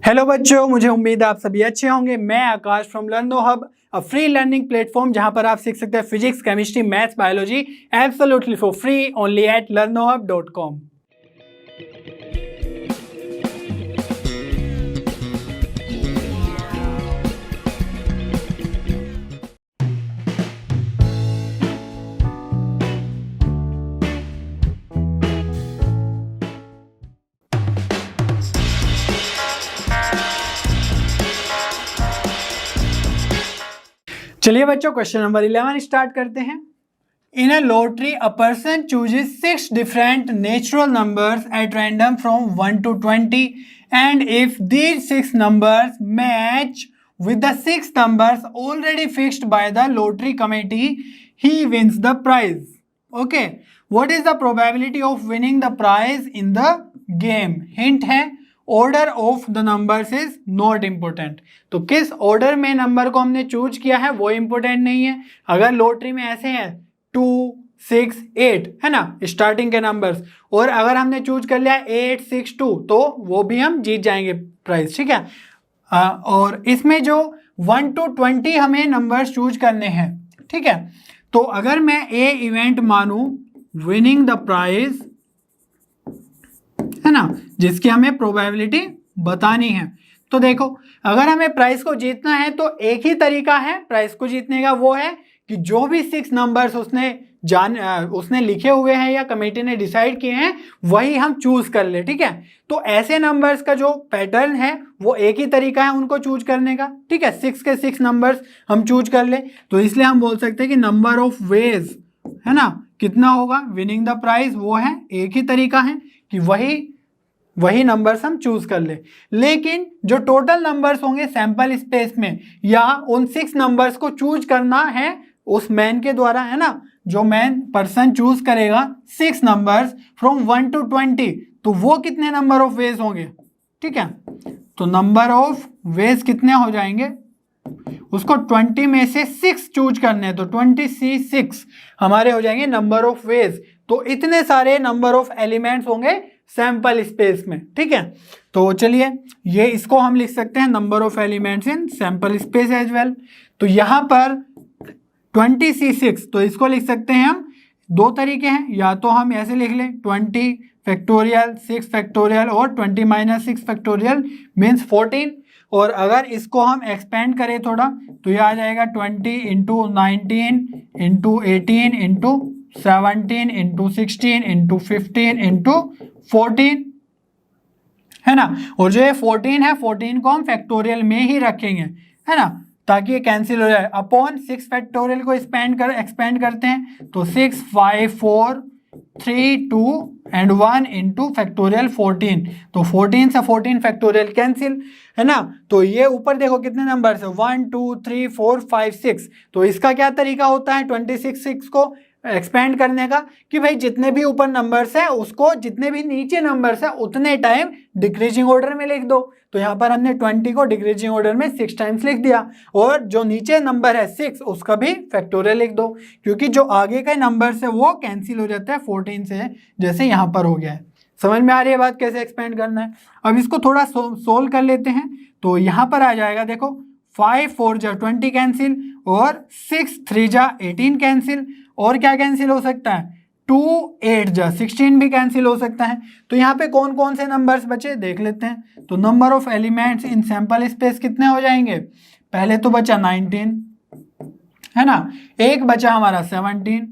Hello बच्चों, मुझे उम्मीद है आप सभी अच्छे होंगे। मैं Akash from Learno hub, a free learning platform जहां पर आप सीख सकते हैं physics, chemistry, maths, biology absolutely for free only at learnohub.com। चलिए बच्चों, क्वेश्चन नंबर 11 स्टार्ट करते हैं। In a lottery a person chooses 6 different natural numbers at random from 1 to 20 and if these 6 numbers match with the 6 numbers already fixed by the lottery committee, he wins the prize. Okay, what is the probability of winning the prize in the game? Hint है, order of the numbers is not important. तो किस order में number को हमने choose किया है वो important नहीं है। अगर लॉटरी में ऐसे हैं 2, 6, 8 है ना स्टार्टिंग के नंबर्स, और अगर हमने चूज कर लिया 8, 6, 2 तो वो भी हम जीत जाएंगे प्राइज। ठीक है, और इसमें जो 1 to 20 हमें नंबर्स चूज करने हैं। ठीक है, तो अगर मैं ए इवेंट मानूं विनिंग द प्राइज है ना, जिसकी हमें प्रोबेबिलिटी बतानी है, तो देखो अगर हमें प्राइस को जीतना है तो एक ही तरीका है प्राइस को जीतने का, वो है कि जो भी 6 नंबर्स उसने लिखे हुए हैं या कमेटी ने डिसाइड किए हैं वही हम चूज कर ले। ठीक है, तो ऐसे नंबर्स का जो पैटर्न है वो एक ही तरीका है उनको चूज करने का। ठीक है, 6 के 6 नंबर्स हम चूज कर ले, तो इसलिए हम बोल सकते हैं कि नंबर ऑफ वेज है ना कितना होगा विनिंग द प्राइज, वो है एक ही तरीका है कि वही नंबर्स हम चूज कर ले। लेकिन जो टोटल नंबर्स होंगे सैंपल स्पेस में या उन 6 नंबर्स को चूज करना है उस मैन के द्वारा, है ना, जो मैन पर्सन चूज करेगा 6 नंबर्स फ्रॉम 1 to 20, तो वो कितने नंबर ऑफ वेज होंगे। ठीक है, तो नंबर ऑफ वेज कितने हो जाएंगे, उसको 20 में से 6 चूज करने हैं तो 26 हमारे हो जाएंगे नंबर ऑफ वेज। तो इतने सारे नंबर ऑफ एलिमेंट्स होंगे सैंपल स्पेस में। ठीक है, तो चलिए ये इसको हम लिख सकते हैं number of elements in sample space as well. तो यहां पर 26, तो इसको लिख सकते हैं हम दो तरीके हैं, या तो हम ऐसे लिख लें 20 फैक्टोरियल 6 फैक्टोरियल और 20 - 6 फैक्टोरियल मीन्स 14, और अगर इसको हम एक्सपेंड करें थोड़ा तो ये आ जाएगा 20 × 19 × 18 × 17 × 16 × 15 × 14 है ना, और जो ये 14 है 14 को हम फैक्टोरियल में ही रखेंगे है ना, ताकि ये कैंसिल हो जाए। अपॉन 6 फैक्टोरियल को एक्सपेंड करते हैं तो 6, 5, 4, 3, 2 एंड 1 × फैक्टोरियल 14, तो 14 से 14 फैक्टोरियल कैंसिल है ना। तो ये ऊपर देखो कितने नंबर है 1, 2, 3, 4, 5, 6, तो इसका क्या तरीका होता है 26 को एक्सपेंड करने का कि भाई जितने भी ऊपर नंबर्स हैं उसको जितने भी नीचे नंबर्स हैं उतने टाइम डिक्रीजिंग ऑर्डर में लिख दो। तो यहाँ पर हमने 20 को डिक्रीजिंग ऑर्डर में 6 टाइम्स लिख दिया, और जो नीचे नंबर है 6 उसका भी फैक्टोरियल लिख दो, क्योंकि जो आगे का नंबर्स है वो कैंसिल हो जाता है 14 से, जैसे यहाँ पर हो गया है। समझ में आ रही है बात कैसे एक्सपेंड करना है। अब इसको थोड़ा सोल्व कर लेते हैं, तो यहाँ पर आ जाएगा देखो 5, 4 जा 20 कैंसिल, और 6, 3 जा 18 कैंसिल, और क्या कैंसिल हो सकता है 2, 8 जा 16 भी कैंसिल हो सकता है। तो यहाँ पे कौन कौन से नंबर्स बचे देख लेते हैं। तो number of elements in sample space कितने हो जाएंगे, पहले तो बचा 19 है ना, एक बचा हमारा 17,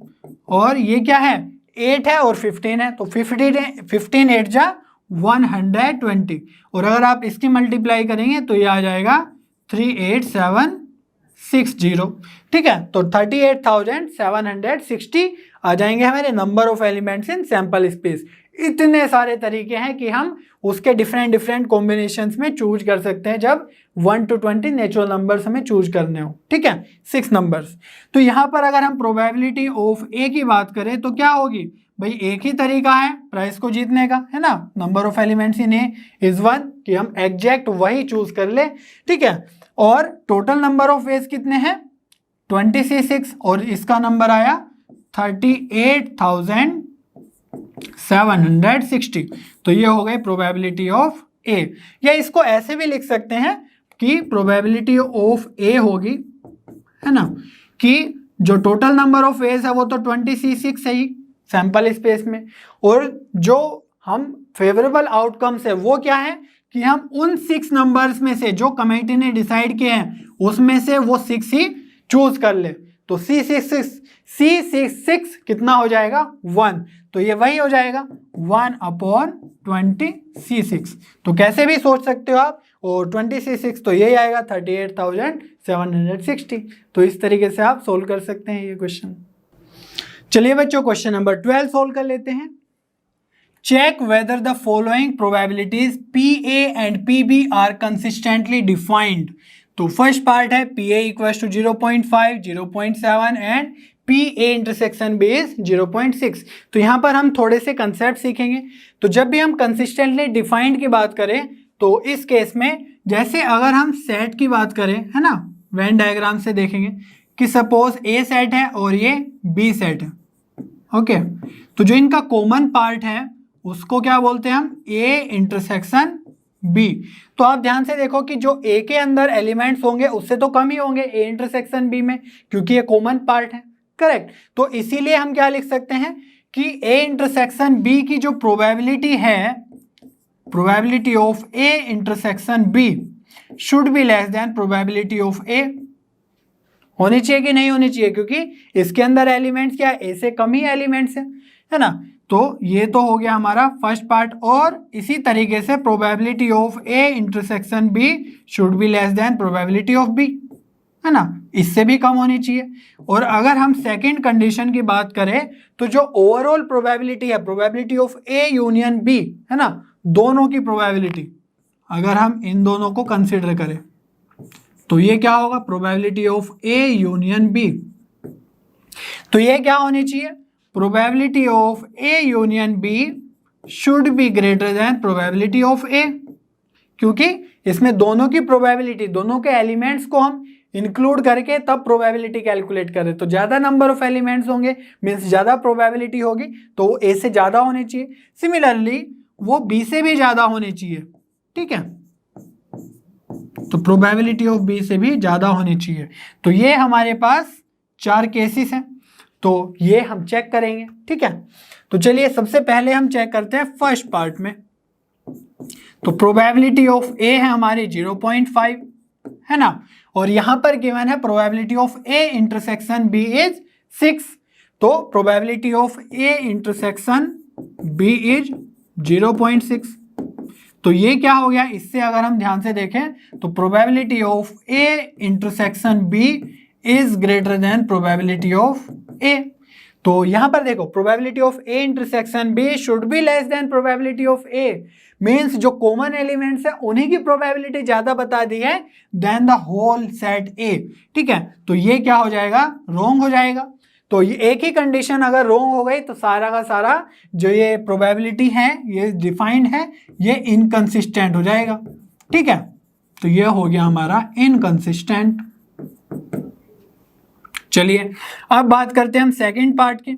और ये क्या है 8 है और 15 है, तो 15 8 जा 120, और अगर आप इसकी मल्टीप्लाई करेंगे तो ये आ जाएगा 38760। ठीक है, तो 38,760 आ जाएंगे हमारे number of elements in sample space. इतने सारे तरीके हैं कि हम उसके डिफरेंट कॉम्बिनेशंस में चूज कर सकते हैं जब 1 to 20 नेचुरल नंबर्स हमें चूज करने हो। ठीक है, 6 नंबर्स। तो यहाँ पर अगर हम प्रोबेबिलिटी ऑफ ए की बात करें तो क्या होगी भाई, एक ही तरीका है प्राइस को जीतने का है ना, number of elements in A is 1, कि हम एग्जैक्ट वही चूज कर ले। ठीक है, और टोटल नंबर ऑफ वेज कितने हैं 26, और इसका नंबर आया 38,760, तो ये हो गई प्रोबेबिलिटी ऑफ ए, या इसको ऐसे भी लिख सकते हैं कि प्रोबेबिलिटी ऑफ ए होगी, है ना, कि जो टोटल नंबर ऑफ एज है वो तो 26 है ही सैंपल स्पेस में, और जो हम फेवरेबल आउटकम्स है वो क्या है कि हम उन 6 नंबर्स में से जो कमेटी ने डिसाइड किए हैं उसमें से वो 6 ही चूज कर ले। तो C66 कितना हो जाएगा 1, तो ये वही हो जाएगा 1/20C6। तो कैसे भी सोच सकते हो आप, और 20C6 तो यही आएगा 38,760। तो इस तरीके से आप सोल्व कर सकते हैं ये क्वेश्चन। चलिए बच्चों क्वेश्चन नंबर 12 सोल्व कर लेते हैं। Check whether the following probabilities PA and PB are consistently defined. तो फर्स्ट पार्ट है PA equals to 0.5, 0.7 and PA intersection B is 0.6। तो यहाँ पर हम थोड़े से कंसेप्ट सीखेंगे। तो जब भी हम कंसिस्टेंटली डिफाइंड की बात करें तो इस केस में जैसे अगर हम सेट की बात करें, है ना, वेन डायग्राम से देखेंगे कि सपोज A सेट है और ये B सेट है, ओके। तो जो इनका कॉमन पार्ट है उसको क्या बोलते हैं हम, A इंटरसेक्शन B। तो आप ध्यान से देखो कि जो A के अंदर एलिमेंट्स होंगे उससे तो कम ही होंगे A इंटरसेक्शन B में, क्योंकि ये कॉमन पार्ट है, करेक्ट। तो इसीलिए हम क्या लिख सकते हैं कि A इंटरसेक्शन B की जो प्रोबेबिलिटी है, probability of A intersection B should be less than probability of A। होनी चाहिए कि नहीं होनी चाहिए, क्योंकि इसके अंदर एलिमेंट्स क्या है, A से कम ही एलिमेंट्स है ना। तो ये तो हो गया हमारा फर्स्ट पार्ट, और इसी तरीके से probability of A intersection B should be less than probability of B, है ना, इससे भी कम होनी चाहिए। और अगर हम सेकंड कंडीशन की बात करें तो जो ओवरऑल प्रोबेबिलिटी है, probability of A union B, है ना, दोनों की प्रोबेबिलिटी अगर हम इन दोनों को कंसिडर करें तो ये क्या होगा, probability of A union B। तो ये क्या होनी चाहिए, probability of A union B should be greater than probability of A, क्योंकि इसमें दोनों की प्रोबेबिलिटी, दोनों के एलिमेंट्स को हम इंक्लूड करके तब प्रोबेबिलिटी कैलकुलेट करें। तो ज्यादा नंबर ऑफ एलिमेंट्स होंगे मीन्स ज्यादा प्रोबेबिलिटी होगी, तो वो A से ज्यादा होनी चाहिए। सिमिलरली वो B से भी ज्यादा होनी चाहिए, ठीक है, तो प्रोबेबिलिटी ऑफ B से भी ज्यादा होनी चाहिए। तो ये हमारे पास 4 केसेस हैं, तो ये हम चेक करेंगे, ठीक है। तो चलिए सबसे पहले हम चेक करते हैं फर्स्ट पार्ट में। तो प्रोबेबिलिटी ऑफ A है हमारी 0.5, है ना, और यहां पर गिवन है probability of A intersection B is 6। तो probability of A intersection B is 0.6। तो ये क्या हो गया, इससे अगर हम ध्यान से देखें तो probability of A intersection B is greater than probability of A। तो यहां पर देखो probability of A intersection B should be less than probability of A, means जो कॉमन एलिमेंट्स है उन्हीं की प्रोबेबिलिटी ज्यादा बता दी है than the whole set A, ठीक है। तो ये क्या हो जाएगा, रॉन्ग हो जाएगा। तो ये एक ही कंडीशन अगर रॉन्ग हो गई तो सारा का सारा जो ये प्रोबेबिलिटी है, ये डिफाइंड है, ये इनकंसिस्टेंट हो जाएगा, ठीक है। तो ये हो गया हमारा इनकंसिस्टेंट। चलिए अब बात करते हैं हम सेकंड पार्ट की।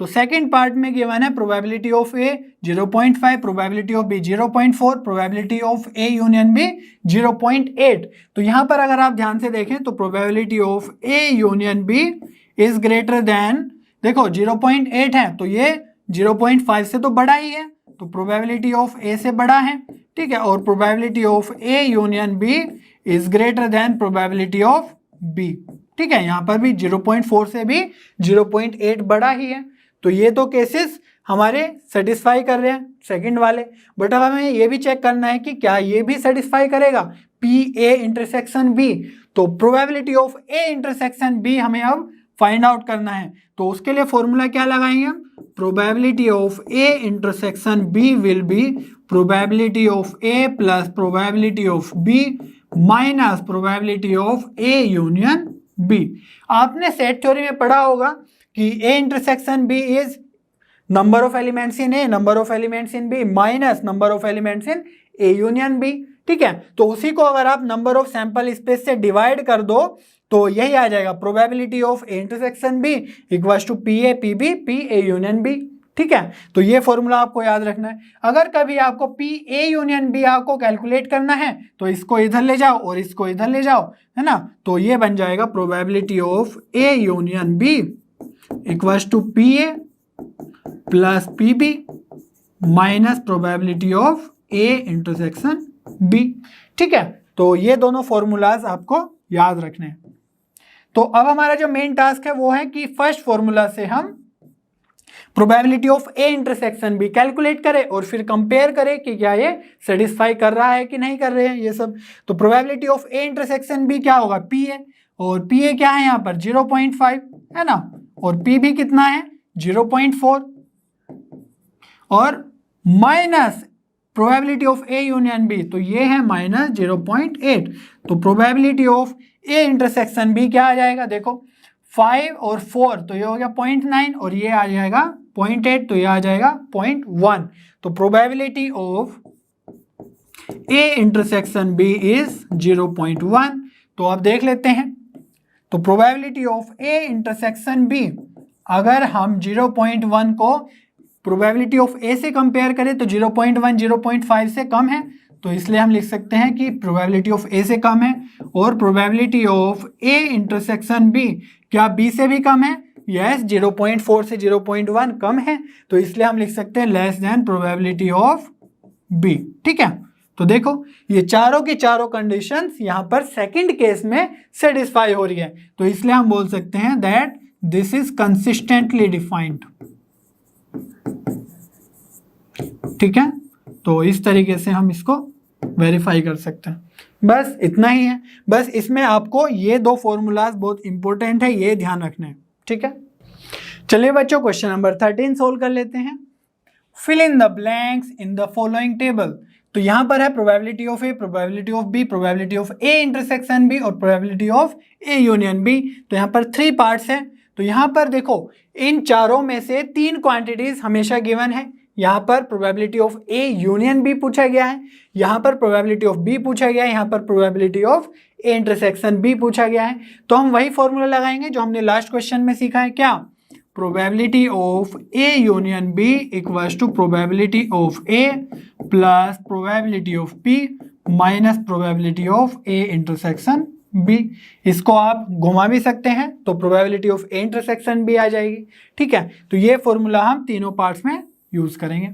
तो सेकंड पार्ट में गिवन है probability of A 0.5, probability of B 0.4, probability of A union B 0.8। तो यहां पर अगर आप ध्यान से देखें तो probability of A union B is greater then, देखो 0.8 है तो ये 0.5 से तो बड़ा ही है, तो प्रोबेबिलिटी ऑफ A से बड़ा है, ठीक है, और probability of A union B is greater than probability of B, ठीक है। यहां पर भी 0.4 से भी 0.8 बड़ा ही है। तो ये तो केसेस हमारे सेटिस्फाई कर रहे हैं सेकंड वाले, बट अब हमें ये भी चेक करना है कि क्या ये भी सेटिस्फाई करेगा PA इंटरसेक्शन B। तो probability of A intersection B हमें अब फाइंड आउट करना है। तो उसके लिए फॉर्मूला क्या लगाएंगे हम, probability of A intersection B will be probability of A plus probability of B minus probability of A union B। आपने सेट थ्योरी में पढ़ा होगा कि A intersection B is number of elements in A, number of elements in B minus number of elements in A union B, ठीक है। तो उसी को अगर आप नंबर ऑफ सैंपल स्पेस से डिवाइड कर दो तो यही आ जाएगा, probability of A intersection B equals to PA PB PA union B, ठीक है, तो ये फॉर्मूला आपको याद रखना है। अगर कभी आपको पी ए यूनियन बी आपको कैलकुलेट करना है तो इसको इधर ले जाओ और इसको इधर ले जाओ, है ना, तो ये बन जाएगा probability of A union B equals to P A plus P B minus probability of A intersection B. ठीक है, तो ये दोनों फॉर्मूलाज आपको याद रखने हैं। तो अब हमारा जो मेन टास्क है वो है कि फर्स्ट फॉर्मूला से हम probability of A intersection B calculate करें और फिर कंपेयर करें कि क्या ये सेटिस्फाई कर रहा है कि नहीं कर रहे हैं ये सब। तो probability of A intersection B क्या होगा, पी ए, और पी ए क्या है यहाँ पर 0.5 है ना, और पी बी कितना है 0.4, और minus probability of A union B, तो ये है माइनस 0.8। तो probability of A intersection B क्या आ जाएगा, देखो 5 और 4 तो ये हो गया 0.9 और ये आ जाएगा 0.8 तो ये आ जाएगा 0.1। तो probability of A intersection B is 0.1। तो अब देख लेते हैं, तो probability of A intersection B अगर हम 0.1 को प्रोबेबिलिटी ऑफ ए से कंपेयर करें तो 0.1 0.5 से कम है, तो इसलिए हम लिख सकते हैं कि प्रोबेबिलिटी ऑफ ए से कम है। और probability of A intersection B क्या बी से भी कम है, यस 0.4 से 0.1 कम है, तो इसलिए हम लिख सकते हैं less than probability of B. ठीक है, तो देखो ये चारों की चारों कंडीशंस यहाँ पर सेकंड केस में सेटिस्फाई हो रही है, तो इसलिए हम बोल सकते हैं that this is consistently defined. ठीक है, तो इस तरीके से हम इसको वेरीफाई कर सकते हैं। बस इतना ही है, बस इसमें आपको ये दो फॉर्मूलाज बहुत इंपॉर्टेंट है, ये ध्यान रखना है। ठीक है, चलिए बच्चों क्वेश्चन नंबर 13 सोल्व कर लेते हैं। Fill in the blanks in the following table. तो यहां पर है probability of A, probability of B, probability of A intersection B और probability of A union B. तो यहाँ पर 3 पार्ट्स हैं। तो यहाँ पर देखो इन चारों में से 3 क्वांटिटीज हमेशा गिवन है। यहाँ पर probability of A union B पूछा गया है, यहाँ पर प्रोबेबिलिटी ऑफ बी पूछा गया है, यहाँ पर probability of A intersection B पूछा गया है। तो हम वही फॉर्मूला लगाएंगे जो हमने लास्ट क्वेश्चन में सीखा है, क्या, probability of A union B equals to probability of A plus probability of B minus probability of A intersection B. इसको आप घुमा भी सकते हैं तो probability of A intersection B आ जाएगी। ठीक है, तो ये फॉर्मूला हम तीनों पार्ट्स में यूज करेंगे।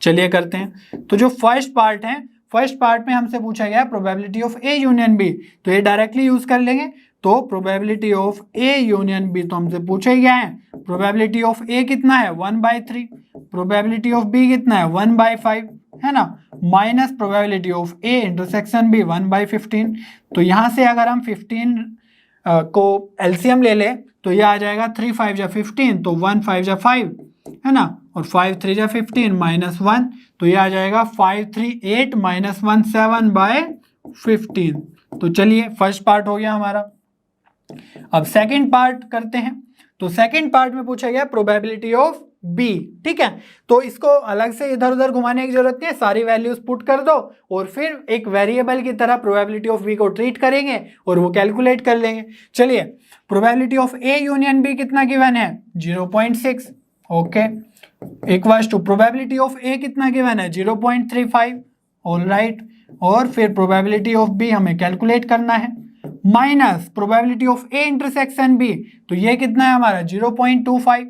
चलिए करते हैं। तो जो फर्स्ट पार्ट है, फर्स्ट पार्ट में हमसे पूछा गया probability of A union B, तो ये डायरेक्टली यूज कर लेंगे। तो probability of A union B तो हमसे पूछा ही गया है, प्रोबेबिलिटी ऑफ ए कितना है 1/3, प्रोबेबिलिटी ऑफ बी कितना है 1/5 है ना, minus probability of A intersection B 1/15। तो यहाँ से अगर हम 15 को एलसीएम ले ले तो ये आ जाएगा 3 5 जा 15, तो 1 5 जा 5 है ना, और 5 3 जा 15 माइनस 1, तो ये आ जाएगा 5 3 8 माइनस 1 7/15। तो चलिए फर्स्ट पार्ट हो गया हमारा। अब सेकंड पार्ट करते हैं। तो सेकंड पार्ट में पूछा गया प्रोबेबिलिटी ऑफ बी। ठीक है, तो इसको अलग से इधर उधर घुमाने की जरूरत नहीं है, सारी वैल्यूज पुट कर दो और फिर एक वेरिएबल की तरह प्रोबेबिलिटी ऑफ बी को ट्रीट करेंगे और वो कैलकुलेट कर लेंगे। चलिए, probability of A union B कितना गिवन है 0.6, okay, equals to probability of A कितना गिवन है 0.35, ऑल राइट, और फिर प्रोबेबिलिटी ऑफ बी हमें कैलकुलेट करना है, minus probability of A intersection B, तो ये कितना है हमारा 0.25,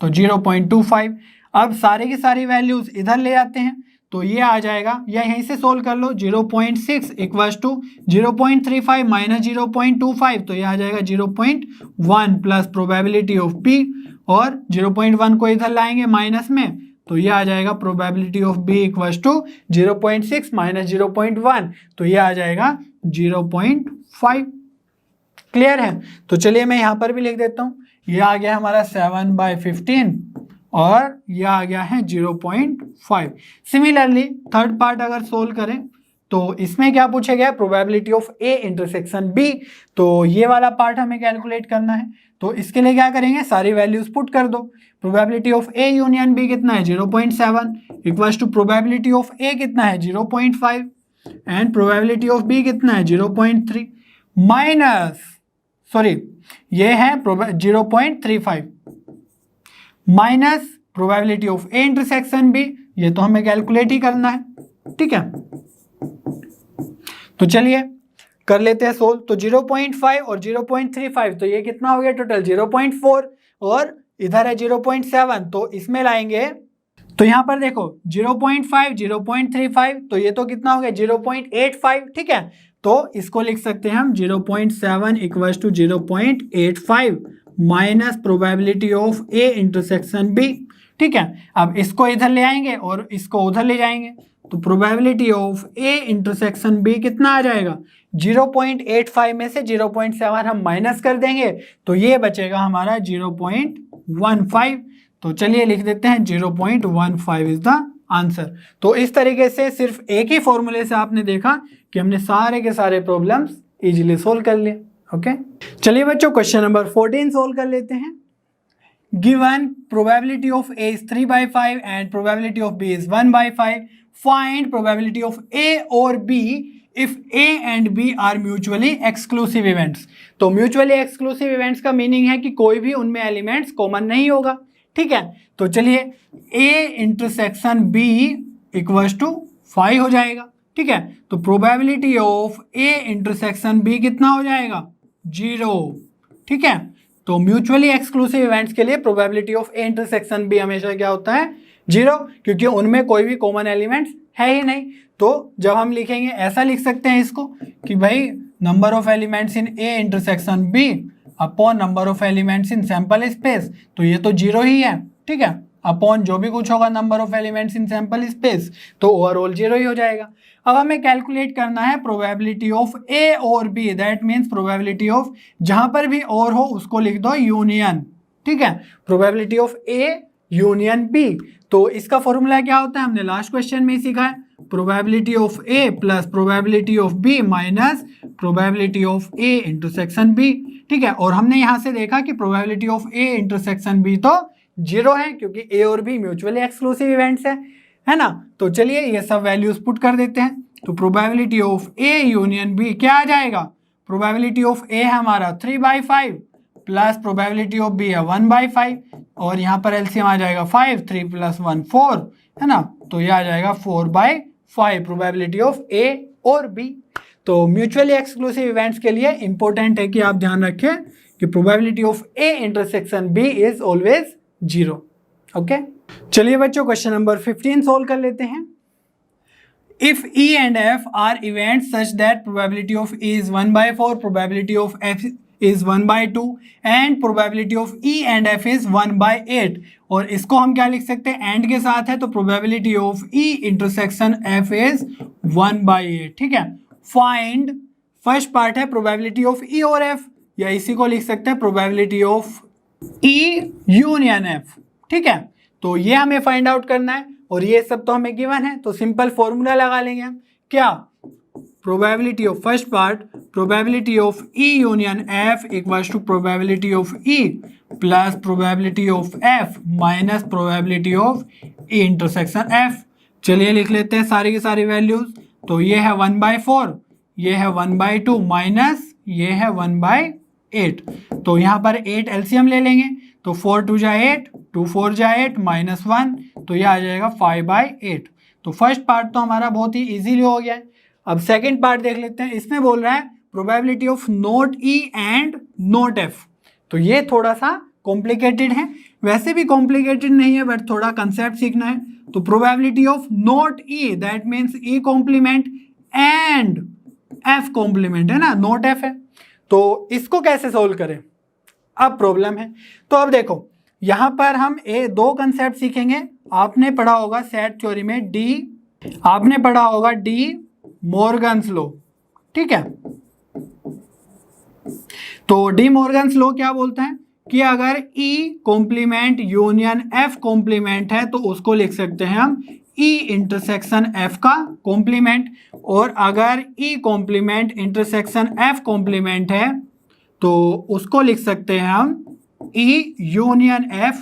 तो 0.25। अब सारे की सारी वैल्यूज इधर ले आते हैं तो ये आ जाएगा, या यहीं से सोल्व कर लो, 0.6 इक्वल्स टू 0.35 माइनस 0.25, तो ये आ जाएगा 0.1 प्लस प्रोबेबिलिटी ऑफ बी, और 0.1 को इधर लाएंगे माइनस में, तो ये आ जाएगा probability of B equals to 0.6 minus 0.1, तो ये आ जाएगा 0.5। क्लियर है? तो चलिए मैं यहाँ पर भी लिख देता हूँ, ये आ गया हमारा 7/15 और ये आ गया है 0.5। सिमिलरली थर्ड पार्ट अगर सोल्व करें तो इसमें क्या पूछा गया, probability of A intersection B, तो ये वाला पार्ट हमें कैलकुलेट करना है। तो इसके लिए क्या करेंगे, सारी वैल्यूज पुट कर दो। Probability of A union B कितना है 0.7 equals to probability of A कितना है 0.5 एंड प्रोबेबिलिटी ऑफ बी कितना है 0.3 माइनस, सॉरी ये है 0.35, minus probability of A intersection B, ये तो हमें कैलकुलेट ही करना है, ठीक है। तो चलिए कर लेते हैं सोल्व। तो 0.5 और 0.35, तो ये कितना हो गया टोटल 0.4, और इधर है 0.7, तो इसमें लाएंगे तो यहां पर देखो 0.5 0.35, तो ये तो कितना हो गया 0.85, ठीक है। तो इसको लिख सकते हैं हम 0.7 equals to 0.85 minus probability of A intersection B, ठीक है। अब इसको इधर ले आएंगे और इसको उधर ले जाएंगे, तो probability of A intersection B कितना आ जाएगा 0.85 में से 0.7 हम माइनस कर देंगे, तो ये बचेगा हमारा 0.15। तो चलिए लिख देते हैं 0.15 इज द आंसर। तो इस तरीके से सिर्फ एक ही फॉर्मूले से आपने देखा कि हमने सारे के सारे प्रॉब्लम्स इजीली सोल्व कर लिए। ओके, चलिए बच्चों क्वेश्चन नंबर 14 सोल्व कर लेते हैं। Given probability of A is 3/5 and probability of B is 1/5, find probability of A और B if A and B are mutually exclusive events. तो म्यूचुअली एक्सक्लूसिव इवेंट्स का मीनिंग है कि कोई भी उनमें एलिमेंट्स कॉमन नहीं होगा, ठीक है। तो चलिए A intersection B equals to 5 हो जाएगा, ठीक है। तो probability of A intersection B कितना हो जाएगा 0, ठीक है। तो म्यूचुअली एक्सक्लूसिव इवेंट्स के लिए probability of A intersection B हमेशा क्या होता है 0, क्योंकि उनमें कोई भी कॉमन एलिमेंट्स है ही नहीं। तो जब हम लिखेंगे ऐसा लिख सकते हैं इसको कि भाई number of elements in A intersection B upon number of elements in sample space, तो ये तो 0 ही है, ठीक है। अपॉन जो भी कुछ होगा number of elements in sample space, तो ओवरऑल 0 ही हो जाएगा। अब हमें कैलकुलेट करना है प्रोबेबिलिटी ऑफ ए और B, that means probability of जहां पर भी और हो उसको लिख दो यूनियन, ठीक है। Probability of A union B, तो इसका फॉर्मूला क्या होता है हमने लास्ट क्वेश्चन में ही सीखा है, probability of A plus probability of B minus probability of A intersection B, ठीक है। और हमने यहां से देखा कि probability of A intersection B तो 0 है, क्योंकि ए और बी म्यूचुअली एक्सक्लूसिव इवेंट्स है ना। तो चलिए ये सब वैल्यूज पुट कर देते हैं। तो probability of A union B क्या आ जाएगा, प्रोबेबिलिटी ऑफ ए है हमारा 3/5 प्लस प्रोबेबिलिटी ऑफ बी है 1/5, और यहाँ पर एलसीएम आ जाएगा 5, 3 + 1 4, है ना। तो ये आ जाएगा 4/5 प्रोबेबिलिटी ऑफ ए और बी। तो म्यूचुअली एक्सक्लूसिव इवेंट्स के लिए इंपॉर्टेंट है कि आप ध्यान रखें कि probability of A intersection B is always 0। Okay, चलिए बच्चों क्वेश्चन नंबर 15 सोल्व कर लेते हैं। If E and F are events such that probability of E is 1/4, probability of F is 1/2 and probability of E and F is 1/8, और इसको हम क्या लिख सकते हैं एंड के साथ है, तो probability of E intersection F is 1/8, ठीक है। फाइंड फर्स्ट पार्ट है probability of E और F, या इसी को लिख सकते हैं probability of E union F, ठीक है। तो ये हमें फाइंड आउट करना है, और ये सब तो हमें गिवन है, तो सिंपल फॉर्मूला लगा लेंगे हम क्या, probability of first part probability of E union F equals to probability of E plus probability of F minus probability of E intersection F. चलिए लिख लेते हैं सारी की सारी वैल्यूज। तो ये है 1/4, ये है 1/2 माइनस ये है 1/8। तो यहाँ पर 8 एलसीएम ले लेंगे, तो 4 2 जा 8, 2 4 जा 8 माइनस 1, तो ये आ जाएगा 5/8। तो फर्स्ट पार्ट तो हमारा बहुत ही इजीली हो गया है। अब सेकंड पार्ट देख लेते हैं। इसमें बोल रहा है probability of not E and note F. तो ये थोड़ा सा कॉम्प्लिकेटेड है, वैसे भी कॉम्प्लिकेटेड नहीं है बट थोड़ा कंसेप्ट सीखना है। तो probability of not E that means E complement and F complement, है ना, नोट एफ है। तो इसको कैसे सोल्व करें, अब प्रॉब्लम है। तो अब देखो यहां पर हम दो कंसेप्ट सीखेंगे। आपने पढ़ा होगा सेट थ्योरी में आपने पढ़ा होगा डी मॉर्गन्स लॉ, ठीक है। तो डी मॉर्गन्स लॉ क्या बोलता है कि अगर E complement union F complement है तो उसको लिख सकते हैं हम E इंटरसेक्शन F का कॉम्प्लीमेंट, और अगर E complement intersection F complement है तो उसको लिख सकते हैं हम E यूनियन F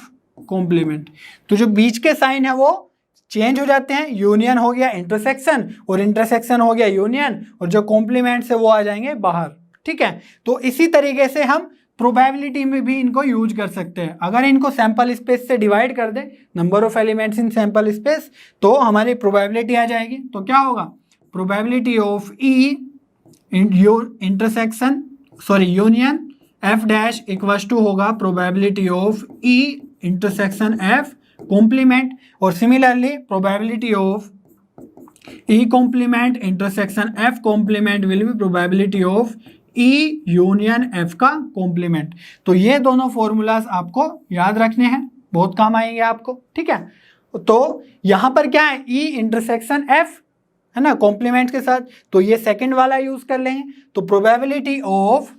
कॉम्प्लीमेंट। तो जो बीच के साइन है वो चेंज हो जाते हैं, यूनियन हो गया इंटरसेक्शन और इंटरसेक्शन हो गया यूनियन, और जो कॉम्प्लीमेंट्स है वो आ जाएंगे बाहर, ठीक है। तो इसी तरीके से हम प्रोबेबिलिटी में भी इनको यूज कर सकते हैं। अगर इनको सैंपल स्पेस से डिवाइड कर दे, number of elements in sample space, तो हमारी प्रोबेबिलिटी आ जाएगी। तो क्या होगा, probability of E intersection union F dash equals to होगा probability of E intersection F complement, और similarly probability of E complement intersection F complement will be probability of E union F का complement. तो ये दोनों formulas आपको याद रखने हैं, बहुत काम आएंगे आपको, ठीक है। तो यहां पर क्या है, ई इंटरसेक्शन एफ है ना कॉम्प्लीमेंट के साथ, तो ये सेकंड वाला यूज कर लेंगे। तो probability of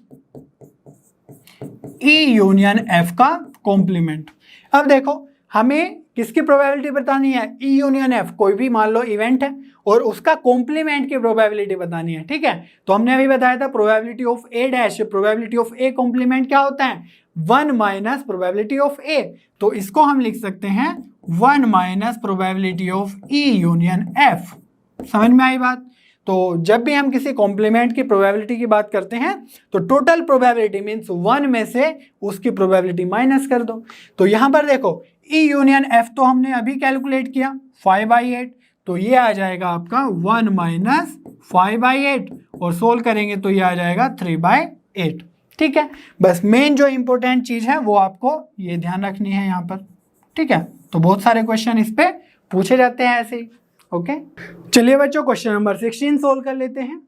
E union F का कॉम्प्लीमेंट। अब देखो हमें किसकी प्रोबेबिलिटी बतानी है, ई यूनियन एफ, कोई भी मान लो इवेंट है और उसका कॉम्प्लीमेंट की प्रोबेबिलिटी बतानी है, ठीक है। तो हमने अभी बताया था probability of A dash, probability of A complement क्या होता है, 1 माइनस प्रोबेबिलिटी ऑफ ए। तो इसको हम लिख सकते हैं 1 minus probability of E union F. समझ में आई बात। तो जब भी हम किसी कॉम्प्लीमेंट की प्रोबेबिलिटी की बात करते हैं तो टोटल प्रोबेबिलिटी मींस 1 में से उसकी प्रोबेबिलिटी माइनस कर दो। तो यहां पर देखो ई यूनियन एफ तो हमने अभी कैलकुलेट किया 5/8, तो ये आ जाएगा आपका 1 माइनस 5/8, और सोल्व करेंगे तो ये आ जाएगा 3/8, ठीक है। बस मेन जो इंपॉर्टेंट चीज है वो आपको ये ध्यान रखनी है यहाँ पर, ठीक है। तो बहुत सारे क्वेश्चन इस पे पूछे जाते हैं ऐसे ही, ओके। चलिए बच्चों क्वेश्चन नंबर 16 सोल्व कर लेते हैं।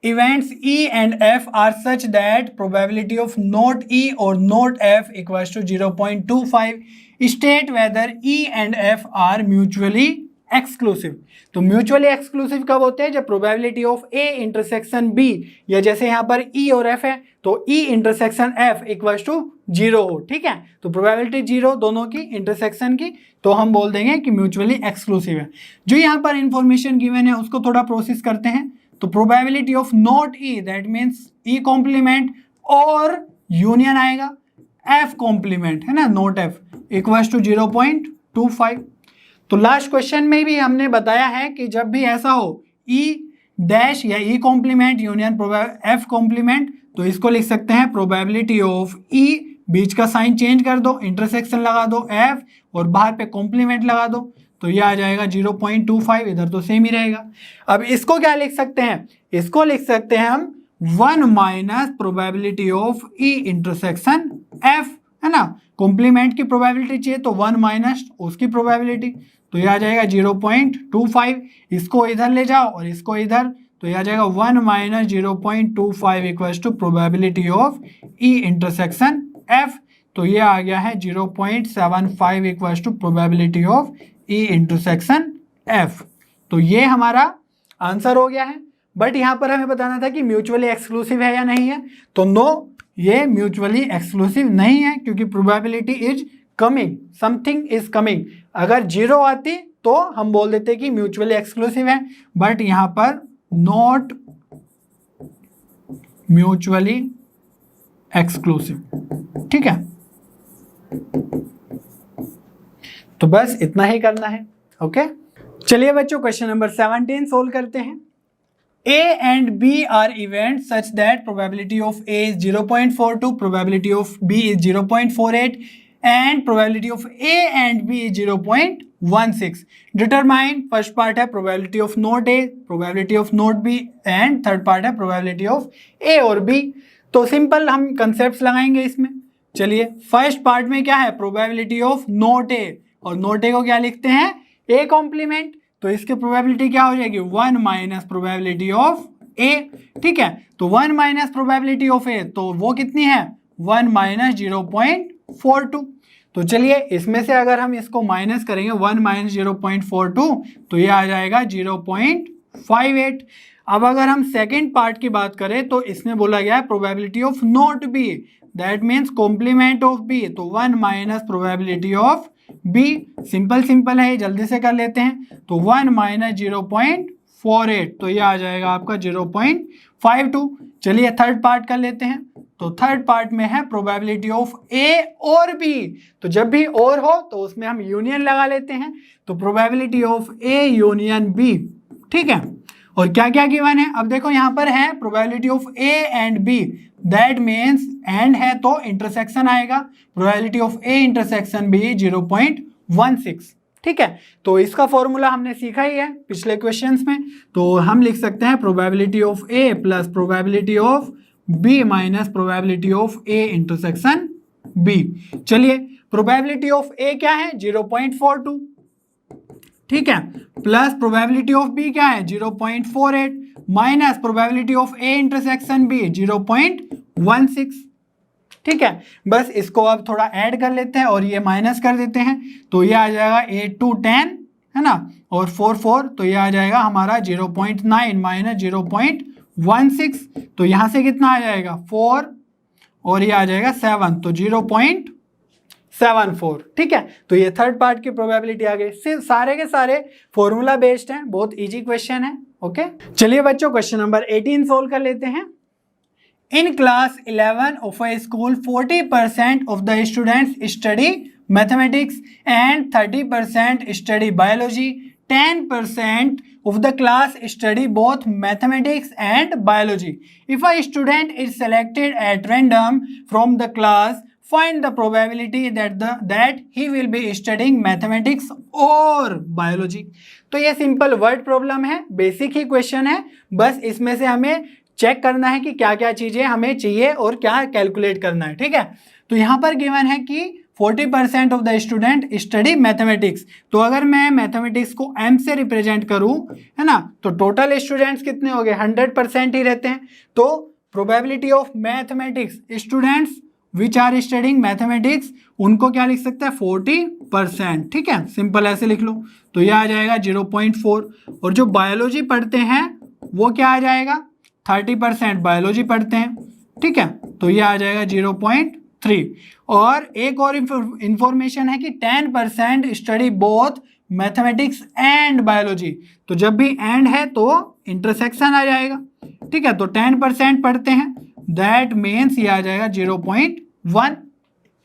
Events E and F are such that probability of not E or not F equals to 0.25. State whether E and F are mutually exclusive. तो म्यूचुअली एक्सक्लूसिव कब होते हैं, जब probability of A intersection B, या जैसे यहाँ पर E और एफ है तो E intersection F equals to 0 हो, ठीक है। तो प्रोबेबिलिटी 0 दोनों की इंटरसेक्शन की, तो हम बोल देंगे कि म्यूचुअली एक्सक्लूसिव है। जो यहाँ पर इंफॉर्मेशन गिवन है उसको थोड़ा प्रोसेस करते हैं। तो probability of not E, that means E complement और यूनियन आएगा एफ कॉम्प्लीमेंट, है ना, नॉट एफ इक्वल्स टू 0.25। तो लास्ट क्वेश्चन में भी हमने बताया है कि जब भी ऐसा हो ई डैश या E complement union F complement, तो इसको लिख सकते हैं प्रोबेबिलिटी ऑफ ई, बीच का साइन चेंज कर दो, इंटरसेक्शन लगा दो एफ और बाहर पे कॉम्प्लीमेंट लगा दो, तो ये आ जाएगा 0.25, इधर तो सेम ही रहेगा। अब इसको क्या लिख सकते हैं, इसको लिख सकते हैं हम 1 minus probability of E intersection F, है ना, कॉम्प्लीमेंट की प्रोबेबिलिटी चाहिए तो 1 माइनस उसकी प्रोबेबिलिटी, तो ये आ जाएगा 0.25। इसको इधर ले जाओ और इसको इधर, तो ये आ जाएगा 1 minus 0.25 equals to probability of E intersection F, तो ये आ गया है 0.75 equals to probability of E intersection F. तो ये हमारा आंसर हो गया है। बट यहाँ पर हमें बताना था कि म्यूचुअली एक्सक्लूसिव है या नहीं है, तो नो, ये म्यूचुअली एक्सक्लूसिव नहीं है, क्योंकि probability is coming, something is coming. अगर 0 आती तो हम बोल देते कि म्यूचुअली एक्सक्लूसिव है, बट यहाँ पर नॉट म्यूचुअली एक्सक्लूसिव, ठीक है। तो बस इतना ही करना है, ओके। चलिए बच्चों क्वेश्चन नंबर 17 सोल्व करते हैं। A and B are events such that probability of A is 0.42, probability of B is 0.48 and probability of A and B is 0.16. Determine, first part है probability of not A, probability of not B and third part है probability of A और B। तो simple हम concept लगाएंगे इसमें। चलिए first part में क्या है, probability of not A, और नोट ए को क्या लिखते हैं, ए कॉम्प्लीमेंट, तो इसकी प्रोबेबिलिटी क्या हो जाएगी 1 माइनस प्रोबेबिलिटी ऑफ ए, ठीक है। तो 1 माइनस प्रोबेबिलिटी ऑफ ए, तो वो कितनी है 1 माइनस 0.42। तो चलिए इसमें से अगर हम इसको माइनस करेंगे 1 माइनस 0.42, तो ये आ जाएगा 0.58। अब अगर हम सेकेंड पार्ट की बात करें तो इसमें बोला गया है probability of not B, that means complement of B, तो 1 minus probability of B. Simple है, जल्दी से कर लेते हैं। तो 1 माइनस 0.48, तो ये आ जाएगा आपका 0.52। चलिए थर्ड पार्ट कर लेते हैं। तो थर्ड पार्ट में है प्रोबेबिलिटी ऑफ ए और बी, तो जब भी और हो तो उसमें हम यूनियन लगा लेते हैं, तो probability of A union B, ठीक है। और क्या क्या गिवन है, अब देखो यहाँ पर है probability of A and B, that means and है तो इंटरसेक्शन आएगा, probability of A intersection B 0.16। ठीक है, तो इसका फॉर्मूला हमने सीखा ही है पिछले क्वेश्चंस में, तो हम लिख सकते हैं probability of A plus probability of B minus probability of A intersection B. चलिए प्रोबेबिलिटी ऑफ ए क्या है 0.42, ठीक है, प्लस प्रोबेबिलिटी ऑफ बी क्या है 0.48 minus probability of A intersection B 0.16। ठीक है, बस इसको अब थोड़ा ऐड कर लेते हैं और ये माइनस कर देते हैं, तो ये आ जाएगा 8 2 10 है ना, और 4 4, तो ये आ जाएगा हमारा 0.9 माइनस 0.16, तो यहाँ से कितना आ जाएगा 4 और ये आ जाएगा 7, तो 0.74। ठीक है, तो ये थर्ड पार्ट की प्रोबेबिलिटी आ गई। सिर्फ सारे के सारे फॉर्मूला बेस्ड हैं, बहुत इजी क्वेश्चन है। ओके, चलिए बच्चों क्वेश्चन नंबर 18 सोल्व कर लेते हैं। In class 11 of a school, 40% of the students study mathematics and 30% study biology. 10% of the class study both mathematics and biology. If a student is selected at random from the class, find the probability that he will be studying mathematics or biology. तो ये simple word problem है, basic ही question है, बस इसमें से हमें check करना है कि क्या क्या चीजें हमें चाहिए और क्या कैलकुलेट करना है। ठीक है, तो यहाँ पर गिवन है कि 40% of the student study mathematics, तो अगर मैं मैथमेटिक्स को m से रिप्रेजेंट करूं, है ना, तो टोटल स्टूडेंट्स कितने हो गए 100% ही रहते हैं, तो probability of mathematics students which are studying mathematics, उनको क्या लिख सकते हैं 40%। ठीक है, सिंपल ऐसे लिख लो, तो यह आ जाएगा 0.4, और जो बायोलॉजी पढ़ते हैं वो क्या आ जाएगा 30% बायोलॉजी पढ़ते हैं। ठीक है, तो ये आ जाएगा 0.3, और एक और इंफॉर्मेशन है कि 10% study both mathematics and biology, तो जब भी एंड है तो इंटरसेक्शन आ जाएगा। ठीक है, तो 10% पढ़ते हैं, दैट मीन्स ये आ जाएगा 0.1।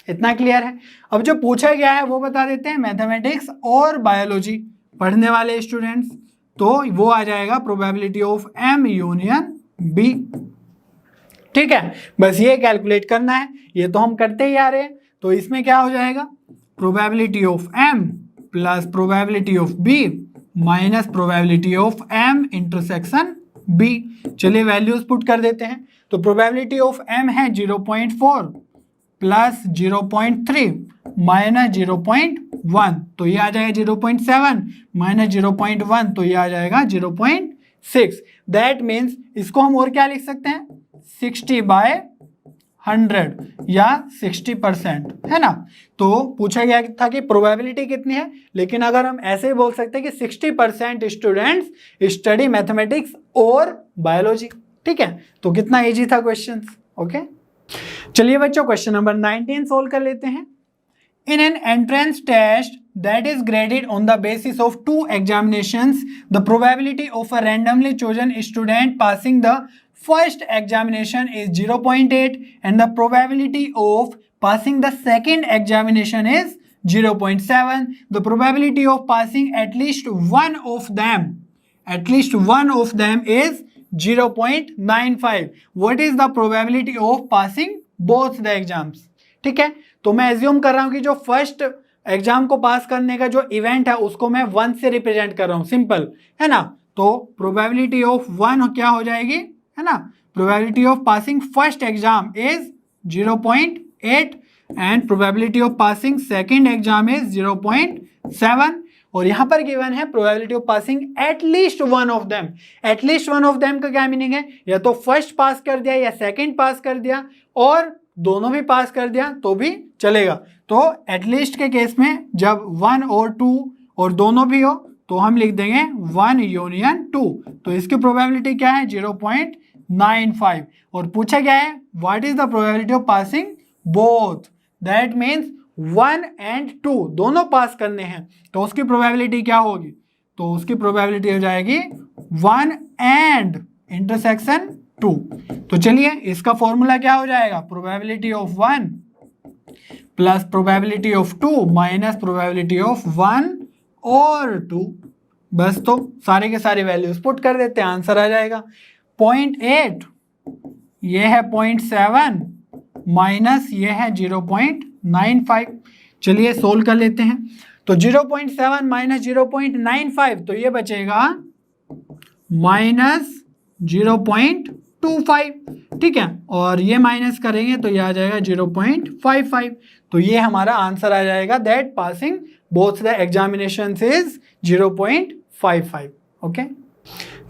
इतना क्लियर है। अब जो पूछा गया है वो बता देते हैं, मैथमेटिक्स और बायोलॉजी पढ़ने वाले स्टूडेंट्स, तो वो आ जाएगा probability of m union b। ठीक है, बस ये कैलकुलेट करना है, ये तो हम करते ही आ रहे हैं, तो इसमें क्या हो जाएगा probability of m plus probability of b minus probability of m intersection b। चलिए वैल्यूज पुट कर देते हैं, तो प्रोबेबिलिटी ऑफ m है 0.4 प्लस 0.3 माइनस 0.1, तो ये आ जाएगा 0.7 माइनस 0.1, तो ये आ जाएगा 0.6। दैट मीन्स इसको हम और क्या लिख सकते हैं 60/100 या 60%, है ना। तो पूछा गया था कि प्रोबेबिलिटी कितनी है, लेकिन अगर हम ऐसे ही बोल सकते हैं कि 60% स्टूडेंट्स स्टडी मैथमेटिक्स और बायोलॉजी। ठीक है, तो कितना इजी था क्वेश्चन। ओके, चलिए बच्चों क्वेश्चन नंबर 19 सोल्व कर लेते हैं। In an entrance test that is graded on the basis of 2 examinations, the probability of a randomly chosen student passing the first examination is 0.8 and the probability of passing the second examination is 0.7. The probability of passing at least one of them is 0.95. What is the probability of passing both the exams? ठीक है, तो मैं assume कर रहा हूं कि जो first exam को पास करने का जो इवेंट है उसको मैं 1 से रिप्रेजेंट कर रहा हूं, सिंपल है ना। तो प्रोबेबिलिटी ऑफ 1 क्या हो जाएगी, है ना, probability of passing first exam is 0.8 and probability of passing second exam is 0.7, और यहां पर गिवन है probability of passing at least one of them. At least one of them का क्या मीनिंग है, या तो फर्स्ट पास कर दिया या सेकंड पास कर दिया, और दोनों भी पास कर दिया तो भी चलेगा। तो एटलीस्ट के केस में जब 1 और 2 और दोनों भी हो तो हम लिख देंगे 1 यूनियन 2, तो इसकी प्रोबेबिलिटी क्या है 0.95, और पूछा गया है what is the probability of passing both, that means 1 and 2 दोनों पास करने हैं, तो उसकी प्रोबेबिलिटी क्या होगी, तो उसकी प्रोबेबिलिटी हो जाएगी 1 and इंटरसेक्शन 2। तो चलिए इसका फॉर्मूला क्या हो जाएगा, probability of 1 plus probability of 2 minus probability of 1 और 2। बस तो सारे के सारे वैल्यूज पुट कर देते हैं, आंसर आ जाएगा 0.8, ये है 0.7 माइनस ये है 0.95। चलिए सोल्व कर लेते हैं। तो 0.7 माइनस 0.95 तो ये बचेगा माइनस 0.25, ठीक है, और ये माइनस करेंगे तो ये आ जाएगा 0.55। तो ये हमारा आंसर आ जाएगा that passing both the examinations is 0.55। Okay,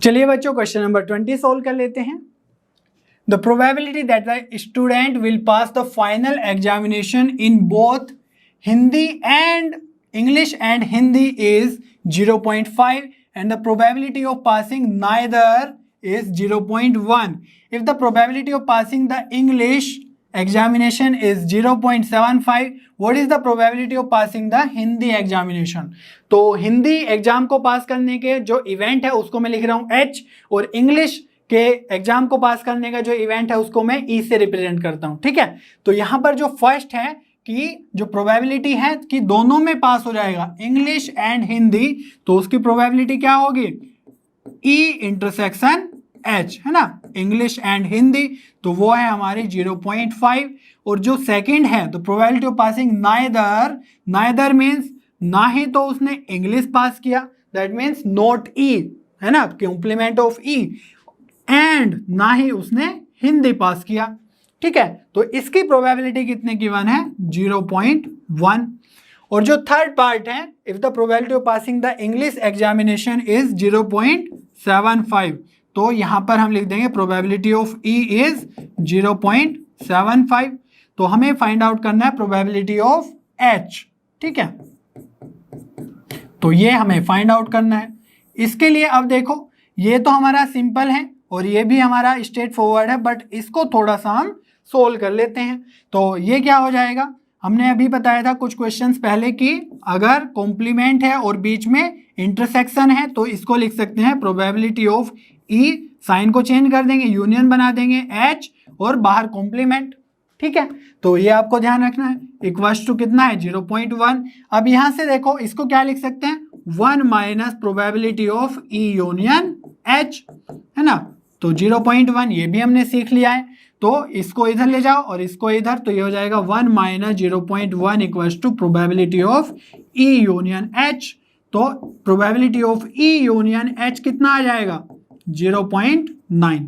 चलिए बच्चों क्वेश्चन नंबर 20 सोल्व कर लेते हैं। The probability that the student will pass the final examination in both Hindi and English and Hindi is 0.5 and the probability of passing neither is 0.1. If the probability of passing the English examination is 0.75, what is the probability of passing the Hindi examination? तो Hindi exam को पास करने के जो event है उसको मैं लिख रहा हूँ H, और इंग्लिश के एग्जाम को पास करने का जो इवेंट है उसको मैं E से रिप्रेजेंट करता हूं, ठीक है। तो यहां पर जो फर्स्ट है कि जो प्रोबेबिलिटी है कि दोनों में पास हो जाएगा इंग्लिश एंड हिंदी, तो उसकी प्रोबेबिलिटी क्या होगी E इंटरसेक्शन H, है ना, इंग्लिश एंड हिंदी, तो वो है हमारी 0.5। और जो सेकंड है तो probability of passing neither, neither means ना ही तो उसने इंग्लिश पास किया, दैट मीन्स नॉट E, है ना, कॉम्प्लीमेंट ऑफ E, एंड ना ही उसने हिंदी पास किया, ठीक है। तो इसकी प्रोबेबिलिटी कितने गिवन है 0.1। और जो थर्ड पार्ट है if the probability of passing the English examination is 0.75, तो यहां पर हम लिख देंगे प्रोबेबिलिटी ऑफ E इज 0.75। तो हमें फाइंड आउट करना है प्रोबेबिलिटी ऑफ H, ठीक है, तो ये हमें फाइंड आउट करना है। इसके लिए अब देखो ये तो हमारा सिंपल है और ये भी हमारा स्ट्रेट फॉरवर्ड है, बट इसको थोड़ा सा हम सोल्व कर लेते हैं। तो ये क्या हो जाएगा, हमने अभी बताया था कुछ क्वेश्चंस पहले कि अगर कॉम्प्लीमेंट है और बीच में इंटरसेक्शन है तो इसको लिख सकते हैं प्रोबेबिलिटी ऑफ E, साइन को चेंज कर देंगे, यूनियन बना देंगे H और बाहर कॉम्प्लीमेंट, ठीक है। तो ये आपको ध्यान रखना है, इक्वल्स टू कितना है 0.1। अब यहां से देखो इसको क्या लिख सकते हैं 1 minus probability of E union H, है ना, तो 0.1 ये भी हमने सीख लिया है। तो इसको इधर ले जाओ और इसको इधर, तो ये हो जाएगा 1 minus 0.1 equals to probability of E union H। तो probability of E union H कितना आ जाएगा 0.9।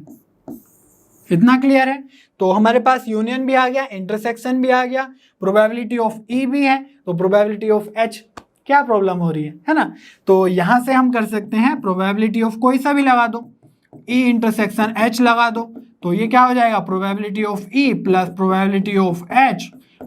इतना क्लियर है। तो हमारे पास यूनियन भी आ गया, इंटरसेक्शन भी आ गया, प्रोबेबिलिटी ऑफ E भी है, तो प्रोबेबिलिटी ऑफ H क्या प्रॉब्लम हो रही है ना। तो यहां से हम कर सकते हैं प्रोबेबिलिटी ऑफ कोई सा भी लगा दो, E इंटरसेक्शन H लगा दो, तो ये क्या हो जाएगा probability of E plus probability of H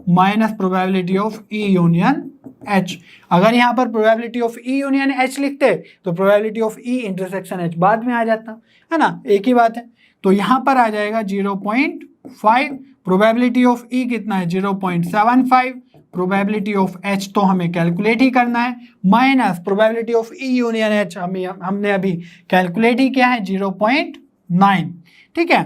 minus probability of E union H। अगर यहाँ पर probability of E union H लिखते तो probability of E intersection H बाद में आ जाता, है ना, एक ही बात है। तो यहाँ पर आ जाएगा 0.5, प्रोबेबिलिटी ऑफ E कितना है 0.75, प्रोबेबिलिटी ऑफ H तो हमें कैलकुलेट ही करना है, minus probability of E union H हमने अभी कैलकुलेट ही किया है 0.9, ठीक है।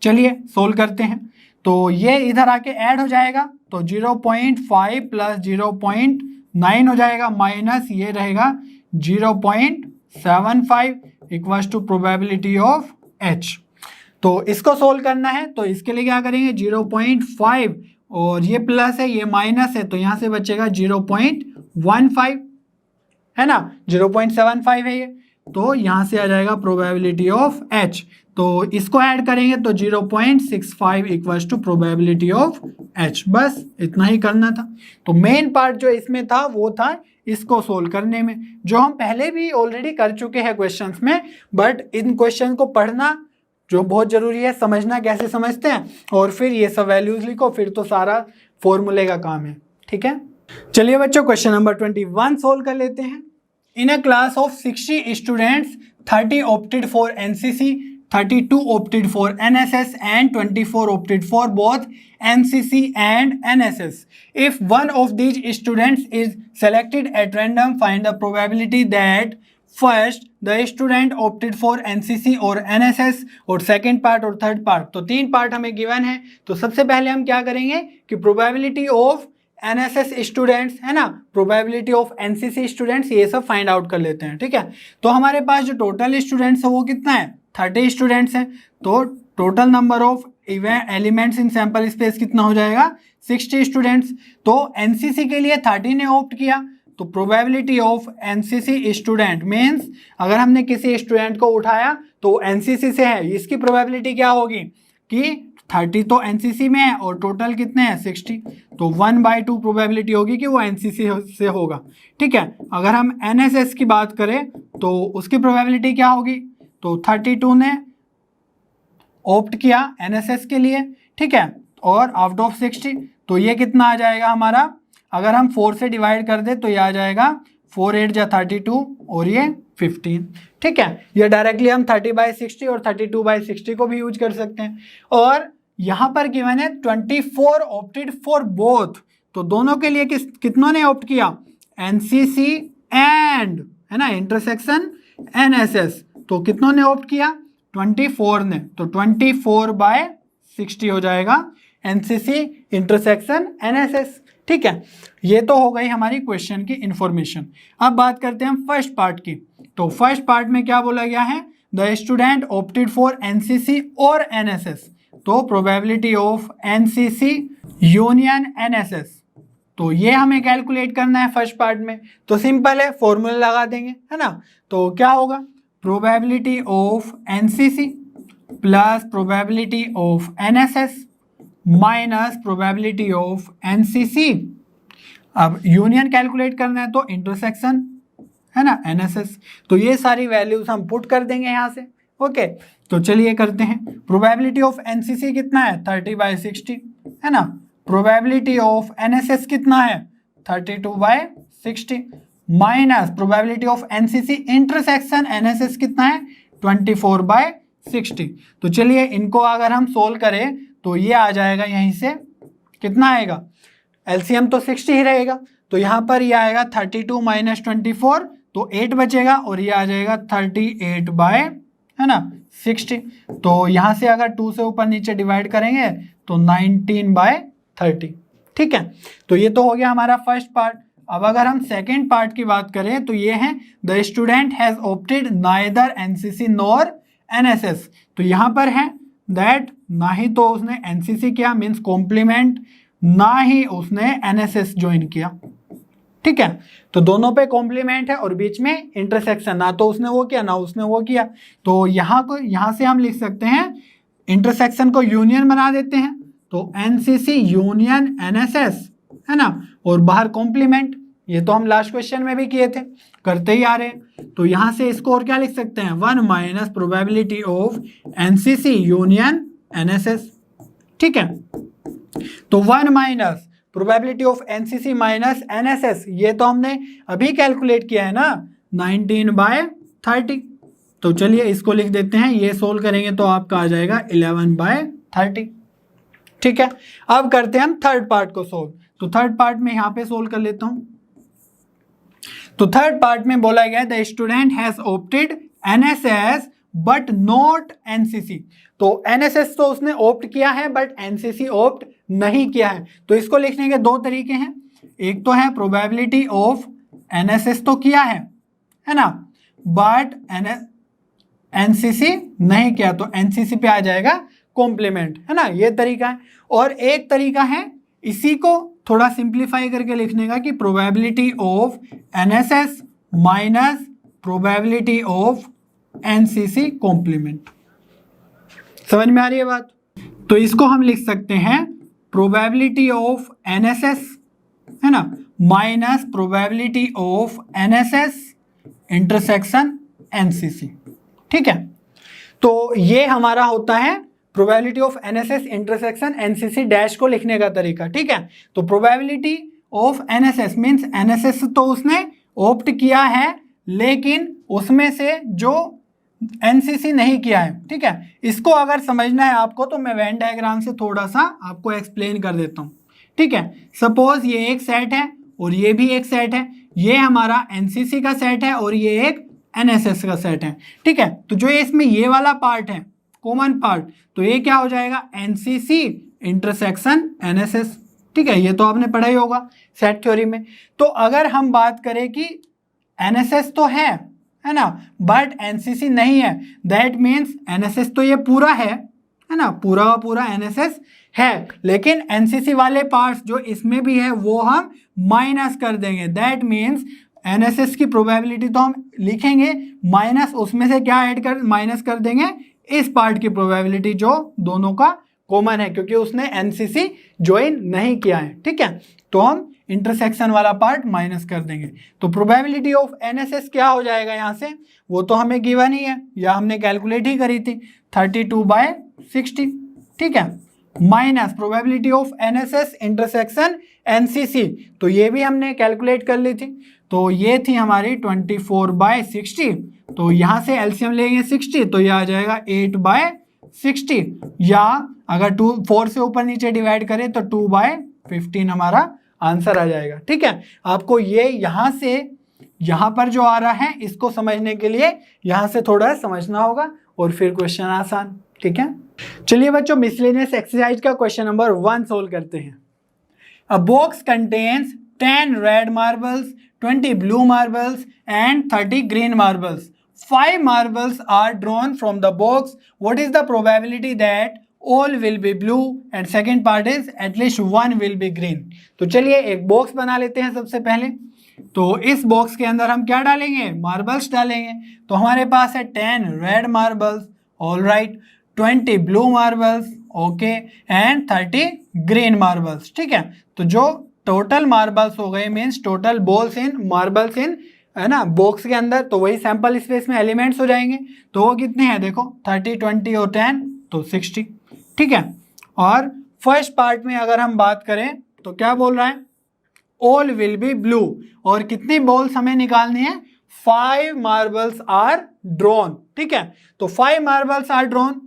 चलिए सोल्व करते हैं। तो ये इधर आके ऐड हो जाएगा, तो 0.5 प्लस 0.9 हो जाएगा, माइनस ये रहेगा 0.75 equals to probability of H। तो इसको सोल्व करना है, तो इसके लिए क्या करेंगे 0.5 और ये प्लस है ये माइनस है, तो यहाँ से बचेगा 0.15, है ना, 0.75 है ये, तो यहाँ से आ जाएगा प्रोबेबिलिटी ऑफ H। तो इसको ऐड करेंगे तो 0.65 equals to probability of H। बस इतना ही करना था। तो मेन पार्ट जो इसमें था वो था इसको सोल्व करने में, जो हम पहले भी ऑलरेडी कर चुके हैं क्वेश्चंस में, बट इन क्वेश्चन को पढ़ना जो बहुत जरूरी है, समझना कैसे समझते हैं, और फिर ये सब वैल्यूज लिखो, फिर तो सारा फॉर्मूले का काम है, ठीक है। चलिए बच्चों क्वेश्चन नंबर 21 सोल्व कर लेते हैं। In a class of 60 students 30 opted for NCC, 32 opted for NSS and 24 opted for both NCC and NSS. If one of these students is selected at random, find the probability that first the student opted for NCC और NSS और second part और third part. तो तीन part हमें given है। तो सबसे पहले हम क्या करेंगे कि प्रोबेबिलिटी ऑफ एनएसएस स्टूडेंट्स, है ना, प्रोबेबिलिटी ऑफ एनसीसी स्टूडेंट्स, ये सब फाइंड आउट कर लेते हैं। ठीक है, तो हमारे पास जो टोटल स्टूडेंट्स है वो कितना है, 30 स्टूडेंट्स हैं। तो total number of elements in sample space कितना हो जाएगा, 60 स्टूडेंट्स। तो एनसीसी के लिए 30 ने ऑप्ट किया, तो probability of NCC student means अगर हमने किसी स्टूडेंट को उठाया तो एनसीसी से है, इसकी प्रोबेबिलिटी क्या होगी कि 30 तो एनसीसी में है और टोटल कितने हैं 60, तो 1/2 प्रोबेबिलिटी होगी कि वो एनसीसी से होगा। ठीक है, अगर हम एनएसएस की बात करें तो उसकी प्रोबेबिलिटी क्या होगी, तो 32 ने ऑप्ट किया एनएसएस के लिए। ठीक है, और आउट ऑफ 60, तो ये कितना आ जाएगा हमारा, अगर हम 4 से डिवाइड कर दे तो ये आ जाएगा 4 8 जा 32 और ये 15। ठीक है, ये डायरेक्टली हम 30/60 और 32/60 को भी यूज कर सकते हैं। और यहाँ पर गिवन है 24 ऑप्टेड फॉर बोथ, तो दोनों के लिए कितनों ने ऑप्ट किया, एनसीसी एंड, है ना, इंटरसेक्शन एनएसएस, तो कितनों ने ऑप्ट किया, 24 ने, तो 24/60 हो जाएगा एनसीसी इंटरसेक्शन एनएसएस। ठीक है, ये तो हो गई हमारी क्वेश्चन की इंफॉर्मेशन। अब बात करते हैं हम फर्स्ट पार्ट की। तो फर्स्ट पार्ट में क्या बोला गया है, the student opted for NCC और एनएसएस, तो probability of NCC union NSS, तो ये हमें कैलकुलेट करना है फर्स्ट पार्ट में। तो सिंपल है, फॉर्मूला लगा देंगे, है ना। तो क्या होगा, probability of NCC plus probability of NSS minus probability of NCC. अब यूनियन कैलकुलेट करना है तो इंटरसेक्शन, है ना, एनएसएस। तो ये सारी वैल्यूज हम पुट कर देंगे यहाँ से। ओके, तो चलिए करते हैं। प्रोबेबिलिटी ऑफ एनसीसी कितना है, 30/60, है ना। प्रोबेबिलिटी ऑफ एनएसएस कितना है, 32/60 minus probability of NCC intersection NSS कितना है, 24/60। तो चलिए इनको अगर हम सोल्व करें तो ये आ जाएगा, यहीं से कितना आएगा, एलसीएम तो 60 ही रहेगा, तो यहाँ पर ये आएगा 32 - 24, तो 8 बचेगा और ये आ जाएगा 38 है ना 60। तो यहाँ से अगर 2 से ऊपर नीचे डिवाइड करेंगे तो 19/30। ठीक है, तो ये तो हो गया हमारा फर्स्ट पार्ट। अब अगर हम सेकेंड पार्ट की बात करें तो ये है the student has opted neither NCC nor NSS. तो यहाँ पर है दैट ना ही तो उसने एनसीसी किया मीन्स कॉम्प्लीमेंट, ना ही उसने एनएसएस ज्वाइन किया। ठीक है, तो दोनों पे कॉम्प्लीमेंट है और बीच में इंटरसेक्शन, ना तो उसने वो किया ना उसने वो किया। तो यहाँ से हम लिख सकते हैं, इंटरसेक्शन को यूनियन बना देते हैं, तो एनसीसी यूनियन एनएसएस, है ना, और बाहर कॉम्प्लीमेंट। ये तो हम लास्ट क्वेश्चन में भी किए थे, करते ही आ रहे हैं। तो यहाँ से इसको और क्या लिख सकते हैं, 1 minus probability of NCC union NSS. ठीक है, तो 1 minus probability of NCC minus NSS, ये तो हमने अभी कैलकुलेट किया है ना, 19/30। तो चलिए इसको लिख देते हैं, ये सोल्व करेंगे तो आपका आ जाएगा 11/30। ठीक है, अब करते हैं हम थर्ड पार्ट को सोल्व। तो थर्ड पार्ट में यहाँ पे सोल्व कर लेता हूँ। तो थर्ड पार्ट में बोला गया the student has opted NSS but not NCC. तो एनएसएस तो उसने ऑप्ट किया है बट एनसीसी ऑप्ट नहीं किया है। तो इसको लिखने के दो तरीके हैं, एक तो है प्रोबेबिलिटी ऑफ एनएसएस तो किया है ना, बट एनसीसी नहीं किया, तो एनसीसी पे आ जाएगा कॉम्प्लीमेंट, है ना, ये तरीका है। और एक तरीका है इसी को थोड़ा सिंप्लीफाई करके लिखने का कि probability of NSS minus probability of NCC complement. समझ में आ रही है बात? तो इसको हम लिख सकते हैं प्रोबेबिलिटी ऑफ एनएसएस, है ना, minus probability of NSS intersection NCC. ठीक है, तो ये हमारा होता है probability of NSS intersection NCC dash को लिखने का तरीका। ठीक है, तो probability of NSS means NSS तो उसने ऑप्ट किया है लेकिन उसमें से जो एनसीसी नहीं किया है। ठीक है, इसको अगर समझना है आपको तो मैं वेन डायग्राम से थोड़ा सा आपको एक्सप्लेन कर देता हूँ। ठीक है, सपोज ये एक सेट है और ये भी एक सेट है, ये हमारा एनसीसी का सेट है और ये एक एनएसएस का सेट है। ठीक है, तो जो इसमें ये वाला पार्ट है कॉमन पार्ट, तो ये क्या हो जाएगा, एनसीसी इंटरसेक्शन एनएसएस। ठीक है, ये तो आपने पढ़ा ही होगा सेट थ्योरी में। तो अगर हम बात करें कि एनएसएस तो है ना, बट एनसीसी नहीं है, दैट मीन्स एनएसएस तो ये पूरा है ना, पूरा का पूरा एनएसएस है, लेकिन एनसीसी वाले पार्ट्स जो इसमें भी है वो हम माइनस कर देंगे। दैट मीन्स एनएसएस की प्रोबेबिलिटी तो हम लिखेंगे माइनस, उसमें से क्या ऐड कर माइनस कर देंगे, इस पार्ट की प्रोबेबिलिटी जो दोनों का कॉमन है, क्योंकि उसने एनसीसी ज्वाइन नहीं किया है। ठीक है, तो हम इंटरसेक्शन वाला पार्ट माइनस कर देंगे। तो प्रोबेबिलिटी ऑफ एनएसएस क्या हो जाएगा यहाँ से, वो तो हमें गिवन ही है या हमने कैलकुलेट ही करी थी, 32/60। ठीक है, minus probability of NSS intersection NCC, तो ये भी हमने कैलकुलेट कर ली थी, तो ये थी हमारी 24/60। तो यहाँ से एलसीएम लेंगे 60, तो ये आ जाएगा 8/60, या अगर 4 से ऊपर नीचे डिवाइड करें तो 2/15 हमारा आंसर आ जाएगा। ठीक है, आपको ये यहाँ से यहाँ पर जो आ रहा है इसको समझने के लिए यहाँ से थोड़ा समझना होगा और फिर क्वेश्चन आसान। ठीक है, चलिए बच्चों मिसलेनियस एक्सरसाइज का क्वेश्चन नंबर 1 सोल्व करते हैं। अ box contains 10 red marbles, 20 blue marbles and 30 green marbles. 5 marbles are drawn from the box. What is the probability that all will be blue and second part is at least one will be green. तो चलिए एक box बना लेते हैं सबसे पहले। तो इस बॉक्स के अंदर हम क्या डालेंगे, मार्बल्स डालेंगे। तो हमारे पास है 10 red marbles, all right, 20 blue marbles, okay, and 30 green marbles. ठीक है, तो जो टोटल मार्बल्स हो गए means total balls in marbles इन, है ना, बॉक्स के अंदर, तो वही सैंपल स्पेस में एलिमेंट्स हो जाएंगे। तो वो कितने हैं देखो, 30, 20 और 10, तो 60। ठीक है, और फर्स्ट पार्ट में अगर हम बात करें तो क्या बोल रहा है, ऑल विल बी ब्लू, और कितनी बॉल्स हमें निकालनी है, 5 मार्बल्स आर ड्रॉन। ठीक है, तो 5 मार्बल्स आर ड्रॉन।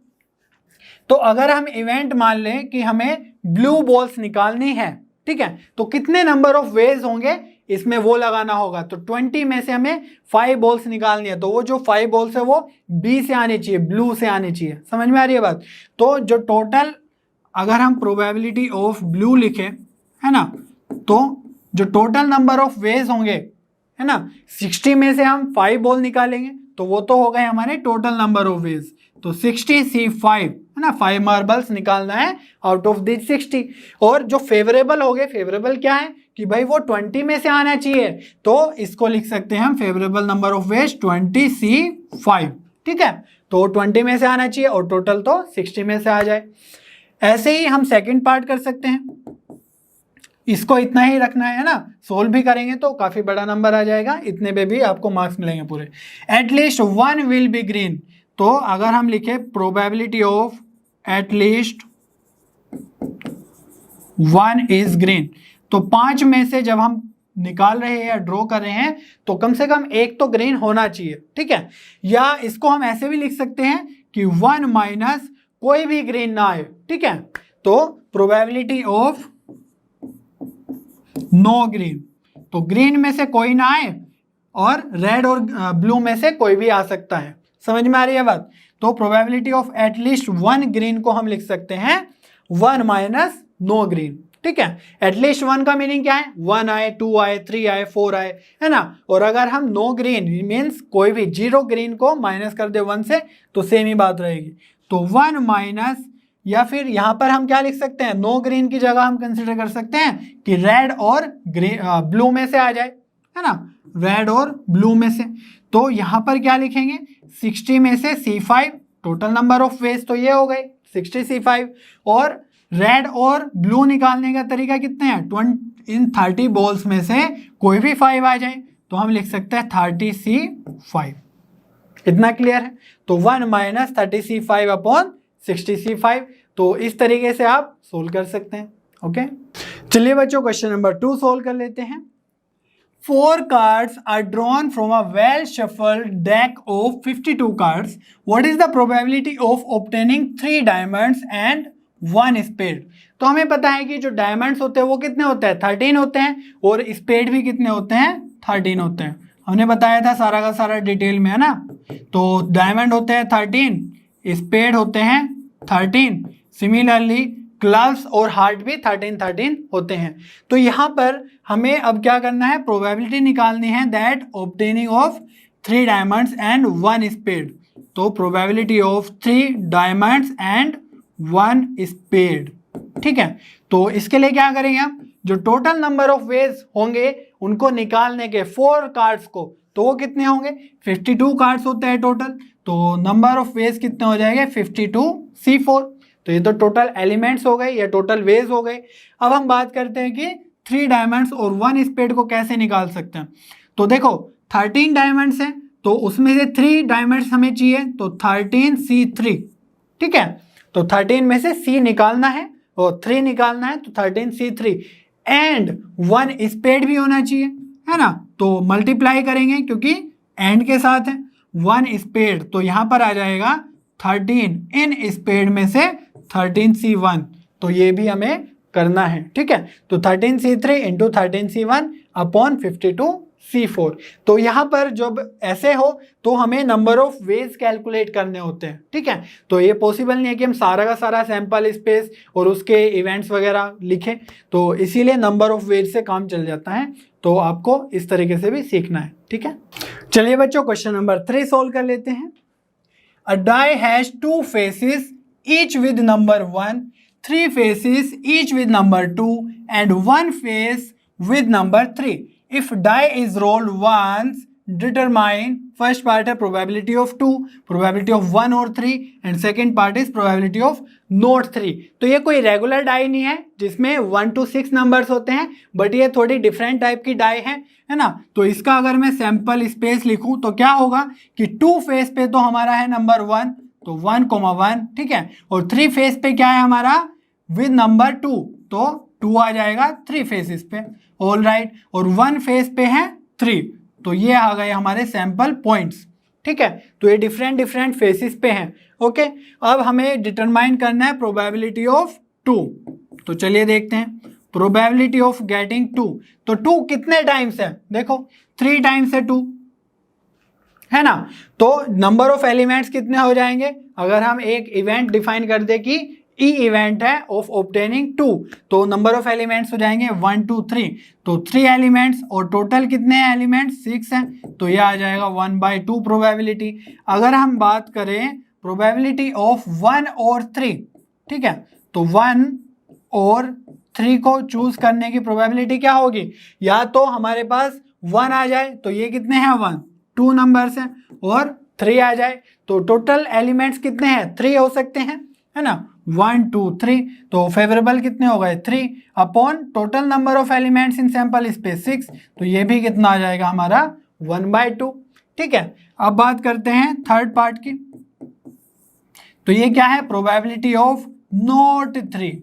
तो अगर हम इवेंट मान लें कि हमें ब्लू बॉल्स निकालनी है, ठीक है, तो कितने नंबर ऑफ वेज होंगे इसमें वो लगाना होगा। तो 20 में से हमें 5 बॉल्स निकालनी है, तो वो जो 5 बॉल्स है वो बी से आनी चाहिए, ब्लू से आनी चाहिए। समझ में आ रही है बात। तो जो टोटल अगर हम प्रोबेबिलिटी ऑफ ब्लू लिखे, है ना, तो जो टोटल नंबर ऑफ वेज होंगे, है ना, 60 में से हम 5 बॉल निकालेंगे, तो वो तो हो गए हमारे टोटल नंबर ऑफ वेज। तो 60C5, है ना, 5 मार्बल्स निकालना है आउट ऑफ दिस 60। और जो फेवरेबल हो गए, फेवरेबल क्या है कि भाई वो 20 में से आना चाहिए, तो इसको लिख सकते हैं हम favourable number of ways 20C5। ठीक है, तो 20 में से आना चाहिए और टोटल तो 60 में से आ जाए। ऐसे ही हम सेकंड पार्ट कर सकते हैं, इसको इतना ही रखना है ना, सोल्व भी करेंगे तो काफी बड़ा नंबर आ जाएगा, इतने पे भी आपको मार्क्स मिलेंगे पूरे। एटलीस्ट 1 विल बी ग्रीन, तो अगर हम लिखे probability of at least 1 is green, तो 5 में से जब हम निकाल रहे हैं या ड्रॉ कर रहे हैं तो कम से कम एक तो ग्रीन होना चाहिए। ठीक है, या इसको हम ऐसे भी लिख सकते हैं कि 1 माइनस कोई भी ग्रीन ना आए। ठीक है, तो प्रोबेबिलिटी ऑफ नो ग्रीन, तो ग्रीन में से कोई ना आए और रेड और ब्लू में से कोई भी आ सकता है। समझ में आ रही है बात। तो प्रोबेबिलिटी ऑफ एटलीस्ट 1 ग्रीन को हम लिख सकते हैं 1 माइनस नो ग्रीन। ठीक है, एटलीस्ट 1 का मीनिंग क्या है, 1 आए, 2 आए, 3 आए, 4 आए, है ना। और अगर हम नो ग्रीन मीन्स कोई भी 0 ग्रीन को माइनस कर दे 1 से, तो सेम ही बात रहेगी। तो 1 माइनस, या फिर यहां पर हम क्या लिख सकते हैं, नो ग्रीन की जगह हम कंसिडर कर सकते हैं कि रेड और ब्लू में से आ जाए, है ना, रेड और ब्लू में से। तो यहां पर क्या लिखेंगे, 60 में से C5, total number of ways तो ये हो गए 60C5, और रेड और ब्लू निकालने का तरीका कितने हैं, इन 30 बॉल्स में से कोई भी 5 आ जाए, तो हम लिख सकते हैं 30C5। इतना क्लियर है। तो 1 माइनस 30C5 अपॉन 60C5, तो इस तरीके से आप सोल्व कर सकते हैं। ओके, चलिए बच्चों क्वेश्चन नंबर 2 सोल्व कर लेते हैं। 4 cards are drawn from a well shuffled deck of 52 cards. What is the probability of obtaining 3 diamonds and 1 spade? तो हमें पता है कि जो डायमंड्स होते हैं वो कितने होते हैं, 13 होते हैं, और स्पेड भी कितने होते हैं, 13 होते हैं। हमने बताया था सारा का सारा डिटेल में, है ना। तो डायमंड होते हैं 13, स्पेड होते हैं 13, सिमिलरली ग्लव्स और हार्ट भी 13-13 होते हैं। तो यहाँ पर हमें अब क्या करना है, प्रोबेबिलिटी निकालनी है that obtaining of 3 diamonds and 1 spade. तो probability of 3 diamonds and 1 spade, ठीक है। तो इसके लिए क्या करेंगे हम, जो टोटल नंबर ऑफ वेज होंगे उनको निकालने के 4 कार्ड्स को, तो वो कितने होंगे, 52 कार्ड्स होते हैं टोटल। तो नंबर ऑफ वेज कितने हो जाएंगे, 52C4। तो ये तो टोटल एलिमेंट्स हो गए या टोटल वेज हो गए। अब हम बात करते हैं कि 3 डायमंड्स और 1 स्पेड को कैसे निकाल सकते हैं। तो देखो 13 डायमंड्स हैं, तो उसमें से 3 डायमंड्स हमें चाहिए, तो 13C3, ठीक है। तो 13 में से C निकालना है और 3 निकालना है, तो 13C3 एंड 1 स्पेड भी होना चाहिए, है ना। तो मल्टीप्लाई करेंगे क्योंकि एंड के साथ है, 1 स्पेड, तो यहाँ पर आ जाएगा 13 इन स्पेड में से 13C1, तो ये भी हमें करना है, ठीक है। तो 13C3 into 13C1 upon 52C4। तो यहाँ पर जब ऐसे हो तो हमें नंबर ऑफ वेज कैलकुलेट करने होते हैं, ठीक है। तो ये पॉसिबल नहीं है कि हम सारा का सारा सैंपल स्पेस और उसके इवेंट्स वगैरह लिखें, तो इसीलिए नंबर ऑफ वेज से काम चल जाता है। तो आपको इस तरीके से भी सीखना है, ठीक है। चलिए बच्चों क्वेश्चन नंबर 3 सोल्व कर लेते हैं। A die has 2 faces each with number 1, 3 faces each with number 2 and 1 face with number 3. If die is rolled once, determine, first part है probability of 2, probability of 1 और 3 and second part is probability of not 3. तो ये कोई regular die नहीं है जिसमें 1 to 6 numbers होते हैं, बट ये थोड़ी डिफरेंट टाइप की डाई है ना। तो इसका अगर मैं सैंपल स्पेस लिखूं तो क्या होगा कि 2 फेस पे तो हमारा है नंबर 1, तो 1,1, ठीक है। और 3 फेस पे क्या है हमारा, विद नंबर 2, तो 2 आ जाएगा 3 फेसेस पे, ऑल राइट। और 1 फेस पे है 3, तो ये आ गए हमारे सैंपल पॉइंट्स, ठीक है। तो ये डिफरेंट फेसेस पे हैं, ओके। अब हमें डिटरमाइन करना है प्रोबेबिलिटी ऑफ 2। तो चलिए देखते हैं प्रोबेबिलिटी ऑफ गेटिंग 2। तो 2 कितने टाइम्स है, देखो 3 टाइम्स है 2, है ना। तो नंबर ऑफ एलिमेंट्स कितने हो जाएंगे, अगर हम एक इवेंट डिफाइन कर दे कि ई इवेंट है ऑफ ऑब्टेनिंग 2, तो नंबर ऑफ एलिमेंट्स हो जाएंगे 1 2 3, तो 3 एलिमेंट्स और टोटल कितने हैं एलिमेंट्स, 6 हैं, तो यह आ जाएगा 1/2 प्रोबेबिलिटी। अगर हम बात करें प्रोबेबिलिटी ऑफ 1 और 3, ठीक है, तो 1 और 3 को चूज करने की प्रोबेबिलिटी क्या होगी, या तो हमारे पास 1 आ जाए, तो ये कितने हैं 1 2 नंबर्स हैं, और 3 आ जाए तो टोटल एलिमेंट्स कितने हैं 3 हो सकते हैं, है ना, 1 2 3, तो फेवरेबल कितने हो गए 3 upon total number of elements in sample space 6, तो ये भी कितना आ जाएगा हमारा 1/2, ठीक है। अब बात करते हैं थर्ड पार्ट की। तो ये क्या है, probability of not 3।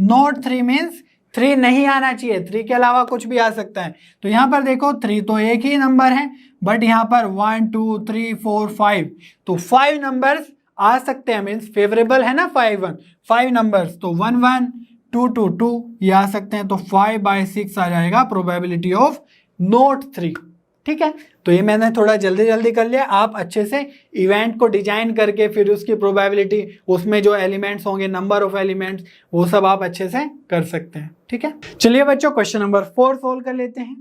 Not 3 means 3 नहीं आना चाहिए, 3 के अलावा कुछ भी आ सकता है। तो यहाँ पर देखो 3 तो एक ही नंबर है, बट यहाँ पर 1 2 3 4 5, तो 5 नंबर्स आ सकते हैं, मीन्स फेवरेबल है ना 5 नंबर्स, तो 1 1 2 2 2 ये आ सकते हैं, तो 5/6 आ जाएगा प्रोबेबिलिटी ऑफ नॉट 3, ठीक है। तो ये मैंने थोड़ा जल्दी कर लिया, आप अच्छे से इवेंट को डिजाइन करके फिर उसकी प्रोबेबिलिटी, उसमें जो एलिमेंट्स होंगे, नंबर ऑफ एलिमेंट्स, वो सब आप अच्छे से कर सकते हैं, ठीक है। चलिए बच्चों क्वेश्चन नंबर 4 सोल्व कर लेते हैं।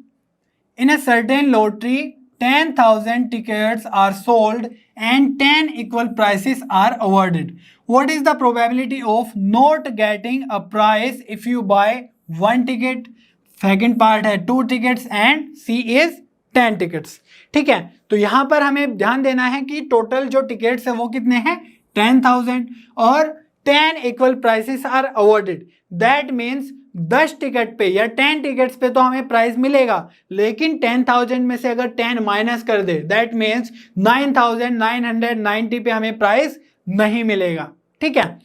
In a certain lottery 10,000 tickets are sold and 10 equal prices are awarded. What is the probability of not getting a prize if you buy 1 ticket? Second part है 2 tickets and C is 10 tickets. ठीक है, तो यहाँ पर हमें ध्यान देना है कि टोटल जो टिकट्स है वो कितने हैं 10,000 और 10 equal prizes are awarded. That means 10 ticket पे या 10 टिकट्स पे तो हमें प्राइस मिलेगा, लेकिन 10,000 में से अगर 10 माइनस कर दे दैट मीन्स 9,990 पे हमें प्राइस नहीं मिलेगा, ठीक है।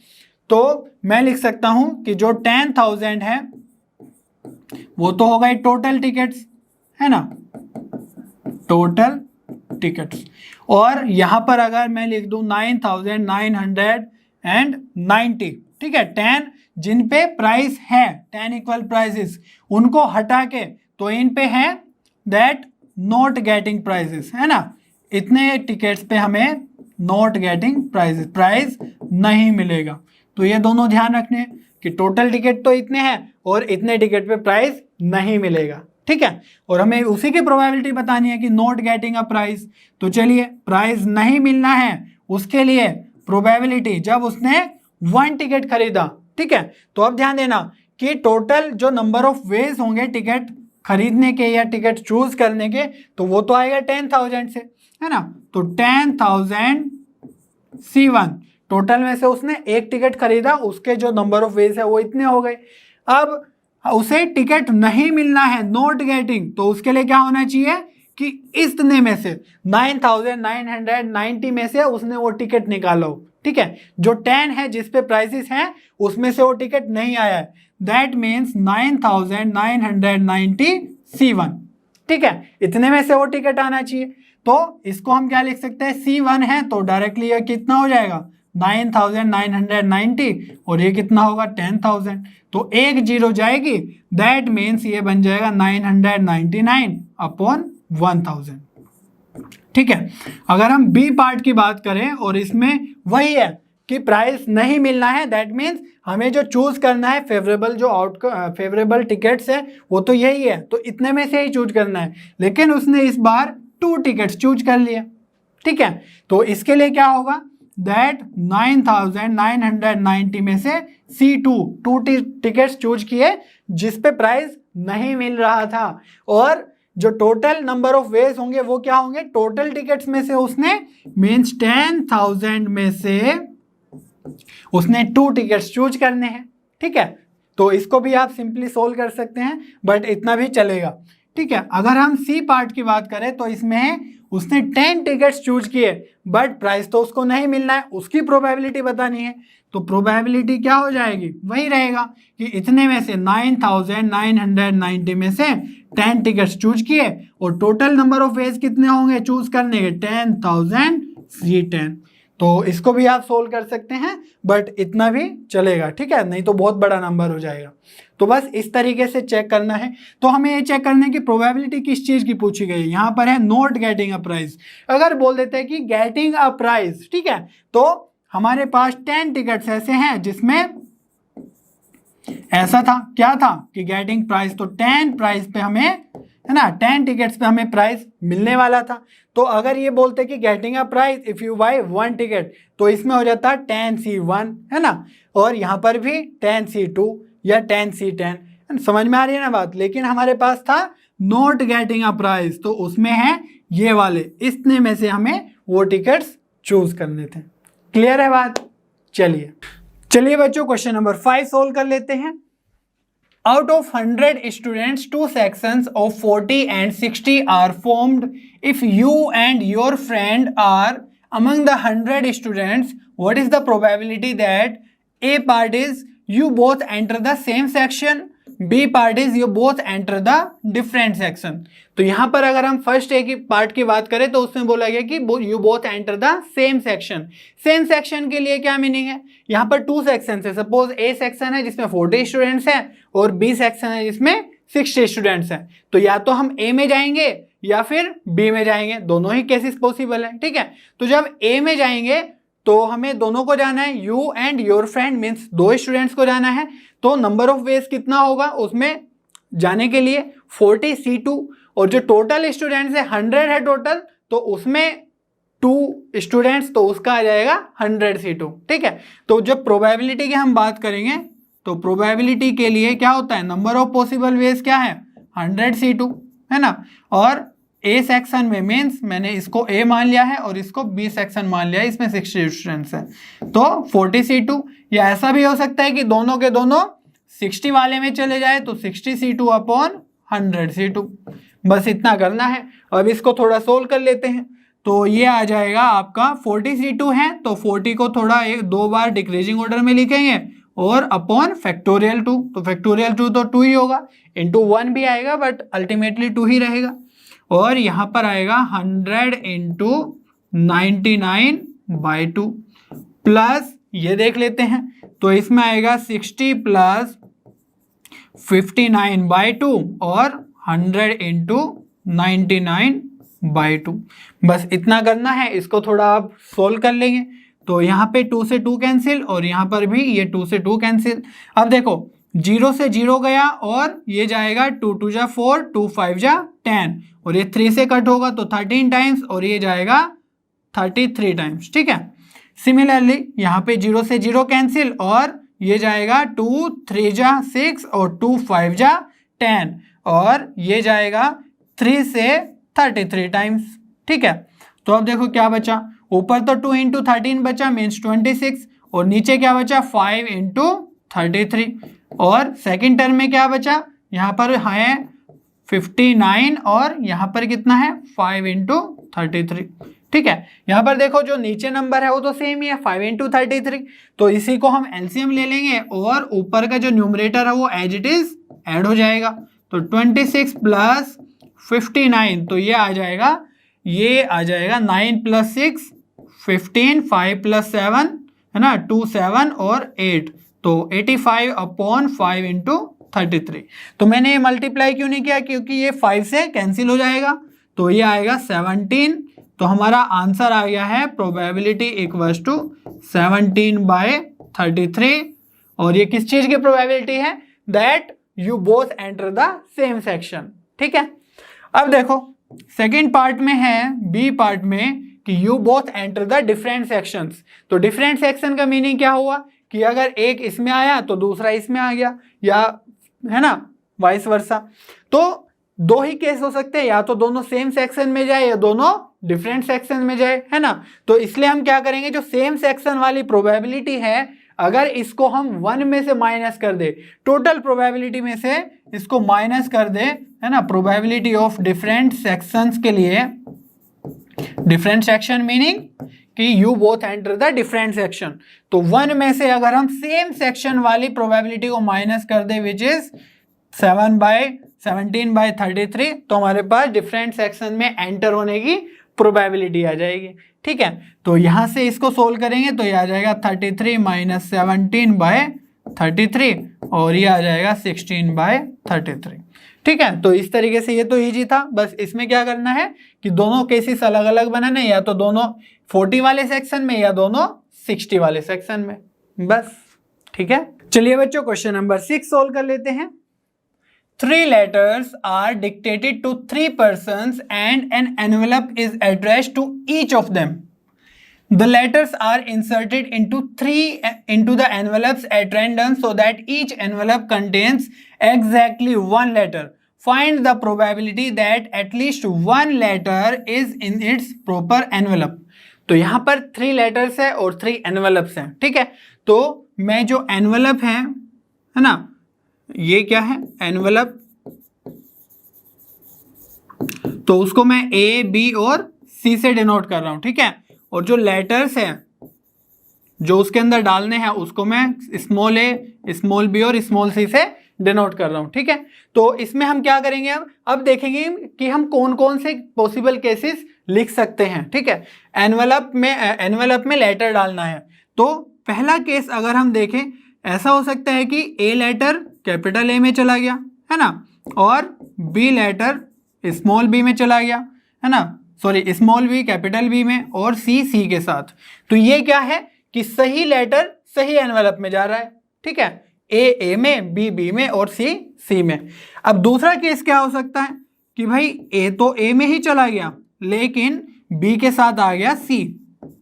तो मैं लिख सकता हूं कि जो 10,000 है वो तो हो गए टोटल टिकट्स, है ना, टोटल टिकट्स, और यहां पर अगर मैं लिख दूं 9,990, ठीक है, 10 जिन पे प्राइस है 10 इक्वल प्राइसेस उनको हटा के तो इन पे है दैट नॉट गेटिंग प्राइसेस, है ना, इतने टिकट्स पे हमें नॉट गेटिंग प्राइसेस, प्राइस नहीं मिलेगा। तो ये दोनों ध्यान रखने कि टोटल टिकट तो इतने हैं और इतने टिकट पे प्राइस नहीं मिलेगा, ठीक है। और हमें उसी की प्रोबेबिलिटी बतानी है कि नॉट गेटिंग अ प्राइस। तो चलिए, प्राइस नहीं मिलना है उसके लिए प्रोबेबिलिटी जब उसने 1 टिकट खरीदा, ठीक है। तो अब ध्यान देना कि टोटल जो नंबर ऑफ वेज होंगे टिकट खरीदने के या टिकट चूज करने के, तो वो तो आएगा 10,000 से, है ना। तो 10,000 C1 टोटल में से उसने एक टिकट खरीदा, उसके जो नंबर ऑफ वेज है वो इतने हो गए। अब उसे टिकट नहीं मिलना है, नॉट गेटिंग, तो उसके लिए क्या होना चाहिए कि इतने में से 9,990 में से उसने वो टिकट निकाला हो, ठीक है। जो 10 है जिस पे प्राइसेस हैं उसमें से वो टिकट नहीं आया है, दैट मीन्स 9,990 C1, ठीक है। इतने में से वो टिकट आना चाहिए। तो इसको हम क्या लिख सकते हैं, C1 है तो डायरेक्टली ये कितना हो जाएगा 9,990 और ये कितना होगा 10,000, तो एक जीरो जाएगी, दैट मीन्स ये बन जाएगा 999 अपॉन 1000, ठीक है। अगर हम बी पार्ट की बात करें और इसमें वही है कि प्राइस नहीं मिलना है, दैट मीन्स हमें जो चूज करना है फेवरेबल जो फेवरेबल टिकट्स है वो तो यही है, तो इतने में से ही चूज करना है। लेकिन उसने इस बार 2 टिकट्स चूज कर लिया, ठीक है। तो इसके लिए क्या होगा, दैट 9,990 में से C2 2 टिकट्स चूज किए जिस पे प्राइस नहीं मिल रहा था, और जो टोटल नंबर ऑफ वेज होंगे वो क्या होंगे, टोटल टिकट्स में से उसने मीन्स 10,000 में से उसने 2 टिकट्स चूज करने हैं, ठीक है। तो इसको भी आप सिंपली सोल्व कर सकते हैं, बट इतना भी चलेगा, ठीक है। अगर हम सी पार्ट की बात करें तो इसमें उसने 10 टिकट्स चूज किए बट प्राइस तो उसको नहीं मिलना है, उसकी प्रोबेबिलिटी बतानी है। तो प्रोबेबिलिटी क्या हो जाएगी, वही रहेगा कि इतने में से 9,990 में से 10 टिकट्स चूज किए और टोटल नंबर ऑफ वेज कितने होंगे चूज करने के, 10,000 C10। तो इसको भी आप सोल्व कर सकते हैं, बट इतना भी चलेगा, ठीक है, नहीं तो बहुत बड़ा नंबर हो जाएगा। तो बस इस तरीके से चेक करना है। तो हमें ये चेक करना है कि प्रोबेबिलिटी किस चीज की पूछी गई है। यहाँ पर है नॉट गेटिंग अ प्राइस। अगर बोल देते हैं कि गेटिंग अ प्राइस, ठीक है, तो हमारे पास 10 टिकट्स ऐसे हैं जिसमें ऐसा था, क्या था कि गेटिंग प्राइस, तो 10 प्राइस पे हमें, है ना, 10 टिकट्स पे हमें प्राइस मिलने वाला था। तो अगर ये बोलते कि getting a prize if you buy 1 ticket, तो इसमें हो जाता 10C1, है ना, और यहाँ पर भी 10C2 या 10C10। समझ में आ रही है ना बात। लेकिन हमारे पास था नॉट गेटिंग अ प्राइस, तो उसमें है ये वाले, इतने में से हमें वो टिकट्स चूज करने थे। क्लियर है बात। चलिए बच्चों, क्वेश्चन नंबर 5 सोल्व कर लेते हैं। Out of 100 students, 2 sections of 40 and 60 are formed. If you and your friend are among the 100 students, what is the probability that A part is you both enter the same section, B part is you both enter the different section? तो यहाँ पर अगर हम first A की part की बात करें तो उसमें बोला गया कि you both enter the same section. Same section के लिए क्या मीनिंग है, यहाँ पर 2 सेक्शन है। सपोज ए सेक्शन है जिसमें 40 स्टूडेंट्स हैं और बी सेक्शन है जिसमें 60 स्टूडेंट्स हैं। तो या तो हम ए में जाएंगे या फिर बी में जाएंगे, दोनों ही केसेस पॉसिबल है, ठीक है। तो जब ए में जाएंगे तो हमें दोनों को जाना है, you and your friend means 2 students को जाना है। तो नंबर ऑफ वेज कितना होगा उसमें जाने के लिए, 40 C2, और जो टोटल स्टूडेंट्स है 100 है टोटल, तो उसमें 2 स्टूडेंट्स, तो उसका आ जाएगा 100 C2, ठीक है। तो जब प्रोबेबिलिटी की हम बात करेंगे तो प्रोबेबिलिटी के लिए क्या होता है, नंबर ऑफ पॉसिबल वेज क्या है 100 C2, है ना। और ए सेक्शन में मीन्स मैंने इसको ए मान लिया है और इसको बी सेक्शन मान लिया है, इसमें 60 स्टूडेंट्स है तो 40 C2। या ऐसा भी हो सकता है कि दोनों के दोनों 60 वाले में चले जाए तो 60 C2 अपॉन 100 C2। बस इतना करना है। अब इसको थोड़ा सोल्व कर लेते हैं। तो ये आ जाएगा आपका 40 C2 है तो 40 को थोड़ा 2 बार डिक्रीजिंग ऑर्डर में लिखेंगे और अपॉन फैक्टोरियल 2, तो फैक्टोरियल 2 तो 2 ही होगा, इंटू 1 भी आएगा बट अल्टीमेटली 2 ही रहेगा। और यहाँ पर आएगा 100 इंटू 99/2 प्लस ये देख लेते हैं, तो इसमें आएगा 60 प्लस 59/2 और 100 इंटू 99/2। बस इतना करना है। इसको थोड़ा आप सोल्व कर लेंगे तो यहाँ पे 2 से 2 कैंसिल और यहाँ पर भी ये 2 से 2 कैंसिल। अब देखो 0 से 0 गया और ये जाएगा 2 2 जा 4, 2 5 जा 10 और ये 3 से कट होगा तो 13 टाइम्स और ये जाएगा 33 टाइम्स। ठीक है, सिमिलरली यहाँ पे 0 से 0 कैंसिल और ये जाएगा 2 3 जा 6 और 2 5 जा 10 और ये जाएगा 3 से 33 टाइम्स। ठीक है, तो अब देखो क्या बचा, ऊपर तो 2 इंटू 13 बचा मीन्स 26 और नीचे क्या बचा 5 इंटू 33 और सेकेंड टर्म में क्या बचा, यहाँ पर है 59 और यहाँ पर कितना है 5 इंटू 33। ठीक है, यहाँ पर देखो जो नीचे नंबर है वो तो सेम ही है 5 इंटू 33, तो इसी को हम एलसीएम ले लेंगे और ऊपर का जो न्यूमरेटर है वो एज इट इज ऐड हो जाएगा। तो 26 प्लस 59 तो ये आ जाएगा 9 प्लस 6 15, 5 प्लस 7 है ना 2 7 और 8 तो 85 अपॉन 5 इंटू 33। तो मैंने ये मल्टीप्लाई क्यों नहीं किया, क्योंकि ये 5 से कैंसिल हो जाएगा तो ये आएगा 17। तो हमारा आंसर आ गया है प्रोबेबिलिटी इक्वल्स टू 17/33 और ये किस चीज की प्रोबेबिलिटी है, that you both enter the same section. ठीक है, अब देखो सेकेंड पार्ट में है, बी पार्ट में कि you both enter the different sections. तो डिफरेंट सेक्शन का मीनिंग क्या हुआ कि अगर एक इसमें आया तो दूसरा इसमें आ गया, या है ना वाइस वर्सा। तो दो ही केस हो सकते हैं, या तो दोनों सेम सेक्शन में जाए या दोनों डिफरेंट सेक्शन में जाए, है ना। तो इसलिए हम क्या करेंगे, जो सेम सेक्शन वाली प्रोबेबिलिटी है अगर इसको हम 1 में से माइनस कर दे, टोटल प्रोबेबिलिटी में से इसको माइनस कर दे, है ना, प्रोबेबिलिटी ऑफ डिफरेंट सेक्शंस के लिए, डिफरेंट सेक्शन मीनिंग कि you both enter the different section. तो 1 में से अगर हम सेम सेक्शन वाली प्रोबेबिलिटी को माइनस कर दे विच इज 17/33 तो हमारे पास डिफरेंट सेक्शन में एंटर होने की प्रोबेबिलिटी आ जाएगी। ठीक है, तो यहां से इसको सोल्व करेंगे तो ये आ जाएगा 33 माइनस 17/33 और ये आ जाएगा 16/33। ठीक है, तो इस तरीके से ये तो इजी था। बस इसमें क्या करना है कि दोनों केसेस अलग अलग बनाने, या तो दोनों 40 वाले सेक्शन में या दोनों 60 वाले सेक्शन में, बस। ठीक है, चलिए बच्चों क्वेश्चन नंबर 6 सोल्व कर लेते हैं। 3 letters are dictated to 3 persons and an envelope is addressed to each of them. The letters are inserted into the envelopes at random so that each envelope contains exactly 1 letter. Find the probability that at least 1 letter is in its proper envelope. तो यहाँ पर 3 letters है और 3 envelopes हैं। ठीक है, तो मैं जो envelope है ना, ये क्या है एनवेलप, तो उसको मैं ए बी और सी से डिनोट कर रहा हूं। ठीक है, और जो लेटर्स हैं जो उसके अंदर डालने हैं उसको मैं स्मॉल ए, स्मॉल बी और स्मॉल सी से डिनोट कर रहा हूं। ठीक है, तो इसमें हम क्या करेंगे, अब देखेंगे कि हम कौन कौन से पॉसिबल केसेस लिख सकते हैं। ठीक है, एनवेलप में लेटर डालना है। तो पहला केस अगर हम देखें, ऐसा हो सकता है कि ए लेटर कैपिटल ए में चला गया, है ना, और बी लेटर स्मॉल बी में चला गया, है ना, sorry small B capital B में, और सी के साथ। तो ये क्या है कि सही लेटर सही एनवेलप में जा रहा है। ठीक है, ए में, बी में और सी में। अब दूसरा केस क्या हो सकता है कि भाई ए तो ए में ही चला गया लेकिन बी के साथ आ गया सी।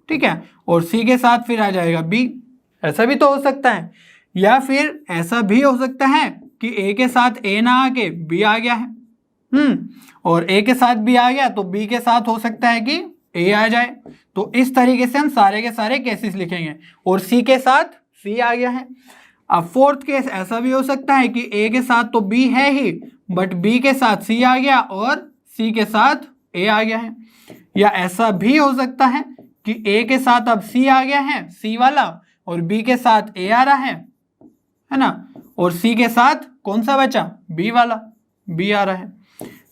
ठीक है, और सी के साथ फिर आ जाएगा बी, ऐसा भी तो हो सकता है। या फिर ऐसा भी हो सकता है कि ए के साथ ए ना आके बी आ गया है, और ए के साथ बी आ गया तो बी के साथ हो सकता है कि ए आ जाए। तो इस तरीके से हम सारे के सारे केसेस लिखेंगे, और सी के साथ सी आ गया है। अब फोर्थ केस ऐसा भी हो सकता है कि ए के साथ तो बी है ही बट बी के साथ सी आ गया और सी के साथ ए आ गया है। या ऐसा भी हो सकता है कि ए के साथ अब सी आ गया है, सी वाला, और बी के साथ ए आ रहा है ना, और सी के साथ कौन सा बचा, बी वाला, बी आ रहा है।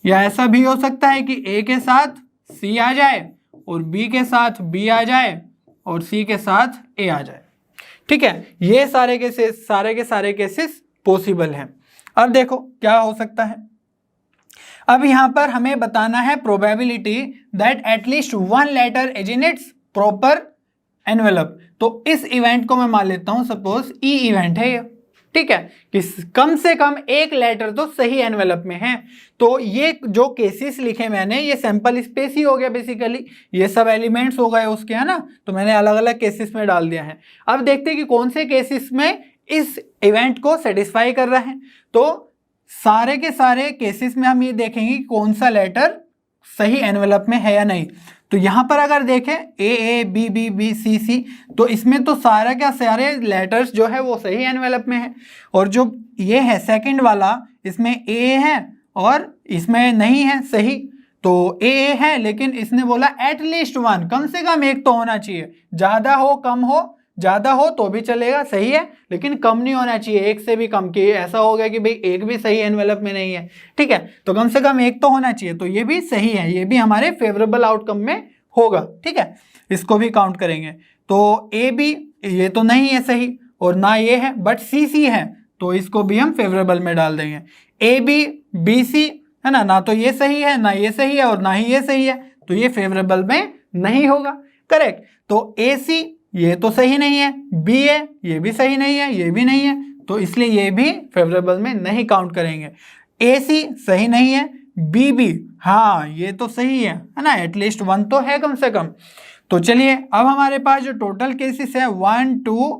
या ऐसा भी हो सकता है कि ए के साथ सी आ जाए और बी के साथ बी आ जाए और सी के साथ ए आ जाए। ठीक है, ये सारे के सारे केसेस पॉसिबल हैं। अब देखो क्या हो सकता है। अब यहां पर हमें बताना है probability that at least 1 letter is in its proper envelope. तो इस इवेंट को मैं मान लेता हूं सपोज ई इवेंट है ये, ठीक है, कि कम से कम एक लेटर तो सही एनवेलप में है। तो ये जो केसेस लिखे मैंने, ये सैंपल स्पेस ही हो गया बेसिकली, ये सब एलिमेंट्स हो गए उसके, है ना। तो मैंने अलग अलग केसेस में डाल दिया है। अब देखते हैं कि कौन से केसेस में इस इवेंट को सेटिस्फाई कर रहा है। तो सारे के सारे केसेस में हम ये देखेंगे कि कौन सा लेटर सही एनवेलप में है या नहीं। तो यहां पर अगर देखें A B B B C C, तो इसमें तो सारा क्या सारे लेटर्स जो है वो सही एनवेलप में है। और जो ये है सेकंड वाला, इसमें ए है और इसमें नहीं है सही। तो ए है लेकिन इसने बोला एटलीस्ट वन, कम से कम एक तो होना चाहिए, ज्यादा हो कम हो, ज्यादा हो तो भी चलेगा सही है, लेकिन कम नहीं होना चाहिए, एक से भी कम। कि ऐसा हो गया कि भाई एक भी सही एनवेलप में नहीं है, ठीक है, तो कम से कम एक तो होना चाहिए। तो ये भी सही है, ये भी हमारे फेवरेबल आउटकम में होगा, ठीक है, इसको भी काउंट करेंगे। तो ए बी ये तो नहीं है सही और ना ये है, बट सी सी है, तो इसको भी हम फेवरेबल में डाल देंगे। ए बी बी सी है ना, ना तो ये सही है ना ये सही है और ना ही ये सही है, तो ये फेवरेबल में नहीं होगा, करेक्ट। तो ए सी ये तो सही नहीं है, बी ए ये भी सही नहीं है, ये भी नहीं है, तो इसलिए ये भी फेवरेबल में नहीं काउंट करेंगे। ए सी सही नहीं है, बी बी हाँ ये तो सही है ना, एटलीस्ट वन तो है कम से कम। तो चलिए अब हमारे पास जो टोटल केसेस है 1 2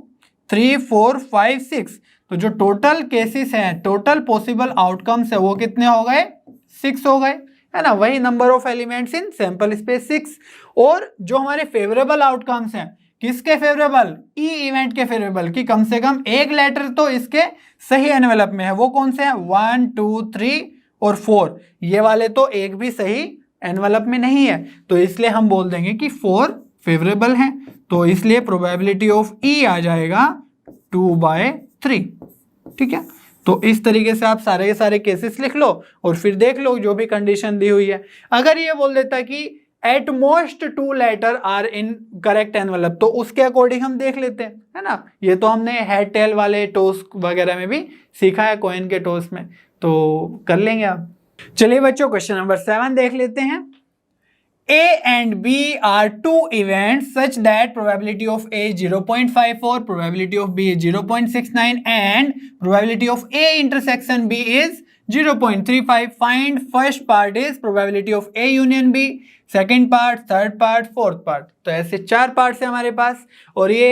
3 4 5 6, तो जो टोटल केसेस हैं, टोटल पॉसिबल आउटकम्स है वो कितने हो गए, 6 हो गए, है ना। वही number of elements in sample space 6। और जो हमारे फेवरेबल आउटकम्स हैं, किसके फेवरेबल, ई इवेंट के फेवरेबल, कि कम से कम एक लेटर तो इसके सही एनवेलप में है, वो कौन से हैं 1 2 3 और 4, ये वाले तो एक भी सही एनवेलप में नहीं है, तो इसलिए हम बोल देंगे कि 4 फेवरेबल हैं। तो इसलिए प्रोबेबिलिटी ऑफ ई आ जाएगा 2/3, ठीक है। तो इस तरीके से आप सारे के सारे केसेस लिख लो और फिर देख लो जो भी कंडीशन दी हुई है। अगर ये बोल देता कि at most 2 letter are in correct envelope, तो उसके अकॉर्डिंग हम देख लेते हैं, है ना। ये तो हमने हेड टेल वाले टोस वगैरह में भी सीखा है, कॉइन के टोस में, तो कर लेंगे आप। चलिए बच्चों क्वेश्चन नंबर 7 देख लेते हैं। A and B are two events such that probability of A is 0.54, probability of B is 0.69 and probability of A intersection B is 0.35. Find first part is probability of A union B, second part, third part, fourth part. तो ऐसे 4 parts है हमारे पास और ये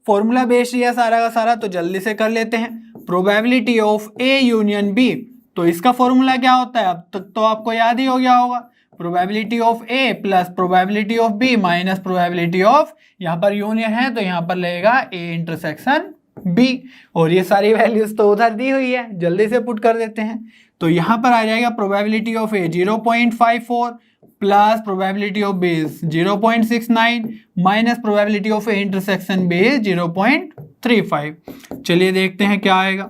formula based है सारा का सारा, तो जल्दी से कर लेते हैं। probability of A union B, तो इसका फॉर्मूला क्या होता है, अब तक तो आपको याद ही हो गया होगा, probability of A plus probability of B minus probability of, यहाँ पर यूनियन है तो यहाँ पर लगेगा ए इंटरसेक्शन बी, और ये सारी वैल्यूज तो उधर दी हुई है, जल्दी से पुट कर देते हैं। तो यहाँ पर आ जाएगा probability of A 0.54 plus probability of B 0.69 minus probability of A intersection B 0.35। चलिए देखते हैं क्या आएगा।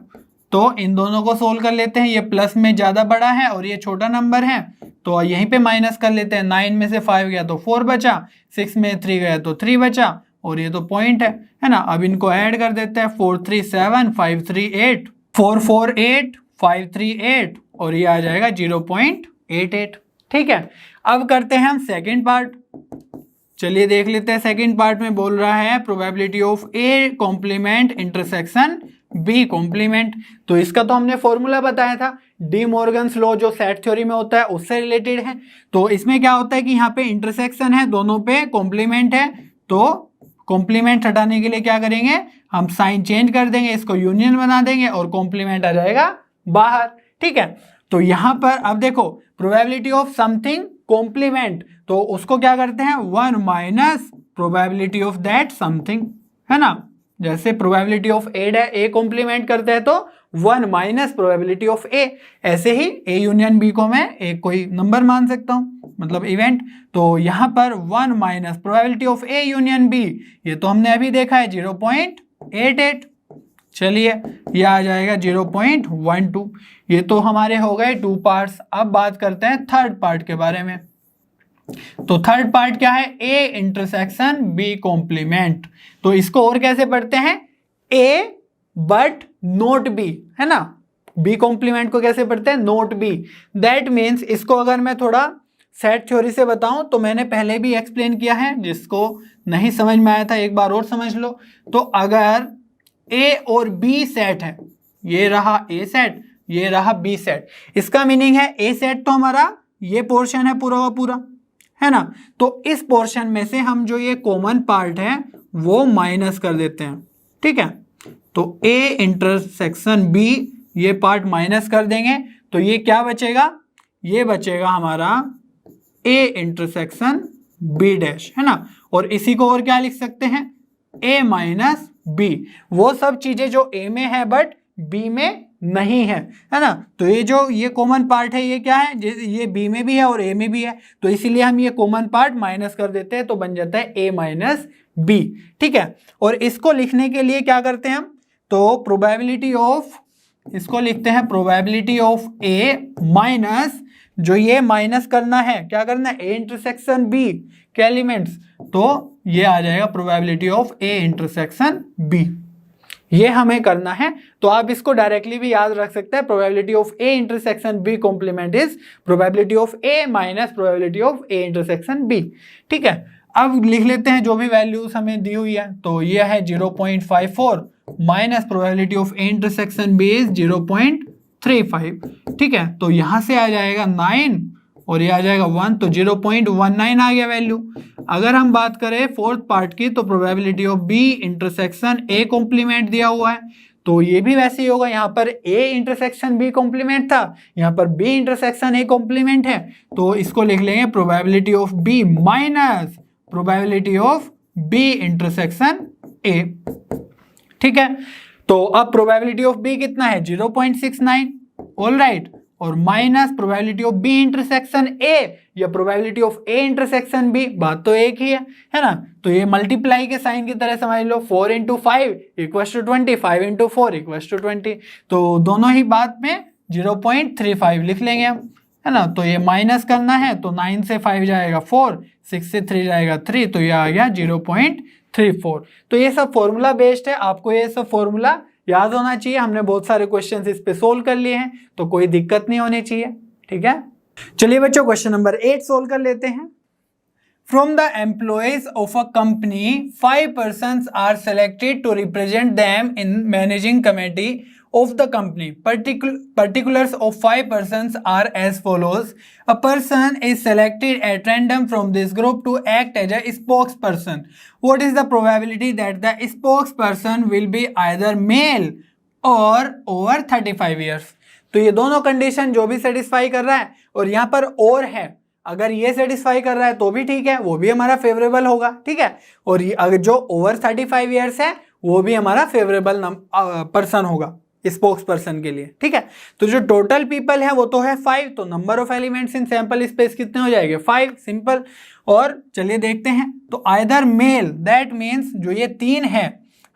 तो इन दोनों को सोल्व कर लेते हैं, ये प्लस में ज़्यादा बड़ा है और ये छोटा नंबर है, तो यहीं पे माइनस कर लेते हैं। 9 में से 5 गया तो 4 बचा, 6 में 3 गया तो 3 बचा, और ये तो पॉइंट है ना। अब इनको ऐड कर देते हैं, 4 3 7 5 3 8 4 4 8 5 3 8, और ये आ जाएगा 0.88, ठीक है। अब करते हैं हम सेकेंड पार्ट। चलिए देख लेते हैं, सेकेंड पार्ट में बोल रहा है probability of A complement intersection B complement. तो इसका तो हमने फॉर्मूला बताया था, डी मॉर्गन्स लॉ जो सेट थ्योरी में होता है उससे रिलेटेड है। तो इसमें क्या होता है कि यहाँ पे इंटरसेक्शन है, दोनों पे कॉम्प्लीमेंट है, तो कॉम्प्लीमेंट हटाने के लिए क्या करेंगे, हम साइन चेंज कर देंगे, इसको यूनियन बना देंगे और कॉम्प्लीमेंट आ जाएगा बाहर, ठीक है। तो यहाँ पर अब देखो प्रोबेबिलिटी ऑफ समथिंग कॉम्प्लीमेंट, तो उसको क्या करते हैं 1 minus probability of that something, है ना। जैसे प्रोबेबिलिटी ऑफ ए कॉम्प्लीमेंट करते हैं तो 1 माइनस प्रोबेबिलिटी ऑफ ए, ऐसे ही ए यूनियन बी को मैं एक कोई नंबर मान सकता हूँ, मतलब इवेंट। तो यहाँ पर 1 minus probability of A union B, ये तो हमने अभी देखा है 0.88। चलिए ये आ जाएगा 0.12। ये तो हमारे हो गए 2 पार्ट्स। अब बात करते हैं थर्ड पार्ट के बारे में। तो थर्ड पार्ट क्या है, ए इंटरसेक्शन बी कॉम्प्लीमेंट। तो इसको और कैसे पढ़ते हैं, ए बट नोट बी, है ना। बी कॉम्प्लीमेंट को कैसे पढ़ते हैं, नोट बी। दैट मीन्स इसको अगर मैं थोड़ा सेट थ्योरी से बताऊं तो मैंने पहले भी एक्सप्लेन किया है, जिसको नहीं समझ में आया था एक बार और समझ लो। तो अगर ए और बी सेट है, ये रहा ए सेट, ये रहा बी सेट, इसका मीनिंग है ए सेट तो हमारा ये पोर्शन है पूरा का पूरा, है ना। तो इस पोर्शन में से हम जो ये कॉमन पार्ट है वो माइनस कर देते हैं, ठीक है। तो ए इंटरसेक्शन बी, ये पार्ट माइनस कर देंगे तो ये क्या बचेगा, ये बचेगा हमारा ए इंटरसेक्शन बी डैश, है ना। और इसी को और क्या लिख सकते हैं, ए माइनस बी, वो सब चीजें जो ए में है बट बी में नहीं है ना। तो ये जो ये कॉमन पार्ट है ये क्या है, ये बी में भी है और ए में भी है, तो इसीलिए हम ये कॉमन पार्ट माइनस कर देते हैं, तो बन जाता है ए माइनस बी, ठीक है। और इसको लिखने के लिए क्या करते हैं हम, तो प्रोबेबिलिटी ऑफ, इसको लिखते हैं प्रोबेबिलिटी ऑफ ए माइनस, जो ये माइनस करना है, क्या करना है, ए इंटरसेक्शन बी के एलिमेंट्स, तो ये आ जाएगा probability of A intersection B, ये हमें करना है। तो आप इसको डायरेक्टली भी याद रख सकते हैं, probability of A intersection B complement is probability of A minus probability of A intersection B, ठीक है। अब लिख लेते हैं जो भी वैल्यूज हमें दी हुई है, तो ये है 0.54 minus probability of A intersection B is 0.35, ठीक है। तो यहां से आ जाएगा 9 और ये आ जाएगा 1, तो 0.19 आ गया वैल्यू। अगर हम बात करें फोर्थ पार्ट की, तो probability of B intersection A complement दिया हुआ है, तो ये भी वैसे ही होगा, यहाँ पर ए इंटरसेक्शन बी कॉम्प्लीमेंट था, यहाँ पर बी इंटरसेक्शन ए कॉम्प्लीमेंट है, तो इसको लिख लेंगे probability of B minus probability of B intersection A, ठीक है। तो अब प्रोबेबिलिटी ऑफ बी कितना है, 0.69, ऑल राइट, और minus probability of B intersection A या probability of A intersection B, बात तो एक ही है ना। तो ये मल्टीप्लाई के साइन की तरह समझ लो, 4 × 5 = 20, 5 × 4 = 20, तो दोनों ही बात में 0.35 लिख लेंगे हम, है ना। तो ये माइनस करना है, तो 9 से 5 जाएगा 4, 6 से 3 जाएगा 3, तो ये आ गया 0.34। तो ये सब फॉर्मूला बेस्ड है, आपको ये सब फॉर्मूला याद होना चाहिए। हमने बहुत सारे क्वेश्चंस इस पे सोल्व कर लिए हैं, तो कोई दिक्कत नहीं होनी चाहिए, ठीक है। चलिए बच्चों, क्वेश्चन नंबर 8 सोल्व कर लेते हैं। From the employees of a company 5 persons are selected to represent them in managing committee of the company. Particulars of 5 persons are as follows. A person is selected at random from this group to act as a spokesperson. What is the probability that the spokesperson will be either male or over 35 years? तो ये दोनों condition जो भी satisfy कर रहा है, और यहाँ पर और है, अगर ये सेटिस्फाई कर रहा है तो भी ठीक है, वो भी हमारा फेवरेबल होगा, ठीक है। और अगर जो ओवर 35 ईयर्स है वो भी हमारा फेवरेबल पर्सन होगा स्पोक्स पर्सन के लिए, ठीक है। तो जो टोटल पीपल है वो तो है 5, तो number of elements in sample space कितने हो जाएंगे, 5, सिंपल। और चलिए देखते हैं, तो आइदर मेल, दैट मीन्स जो ये 3 है,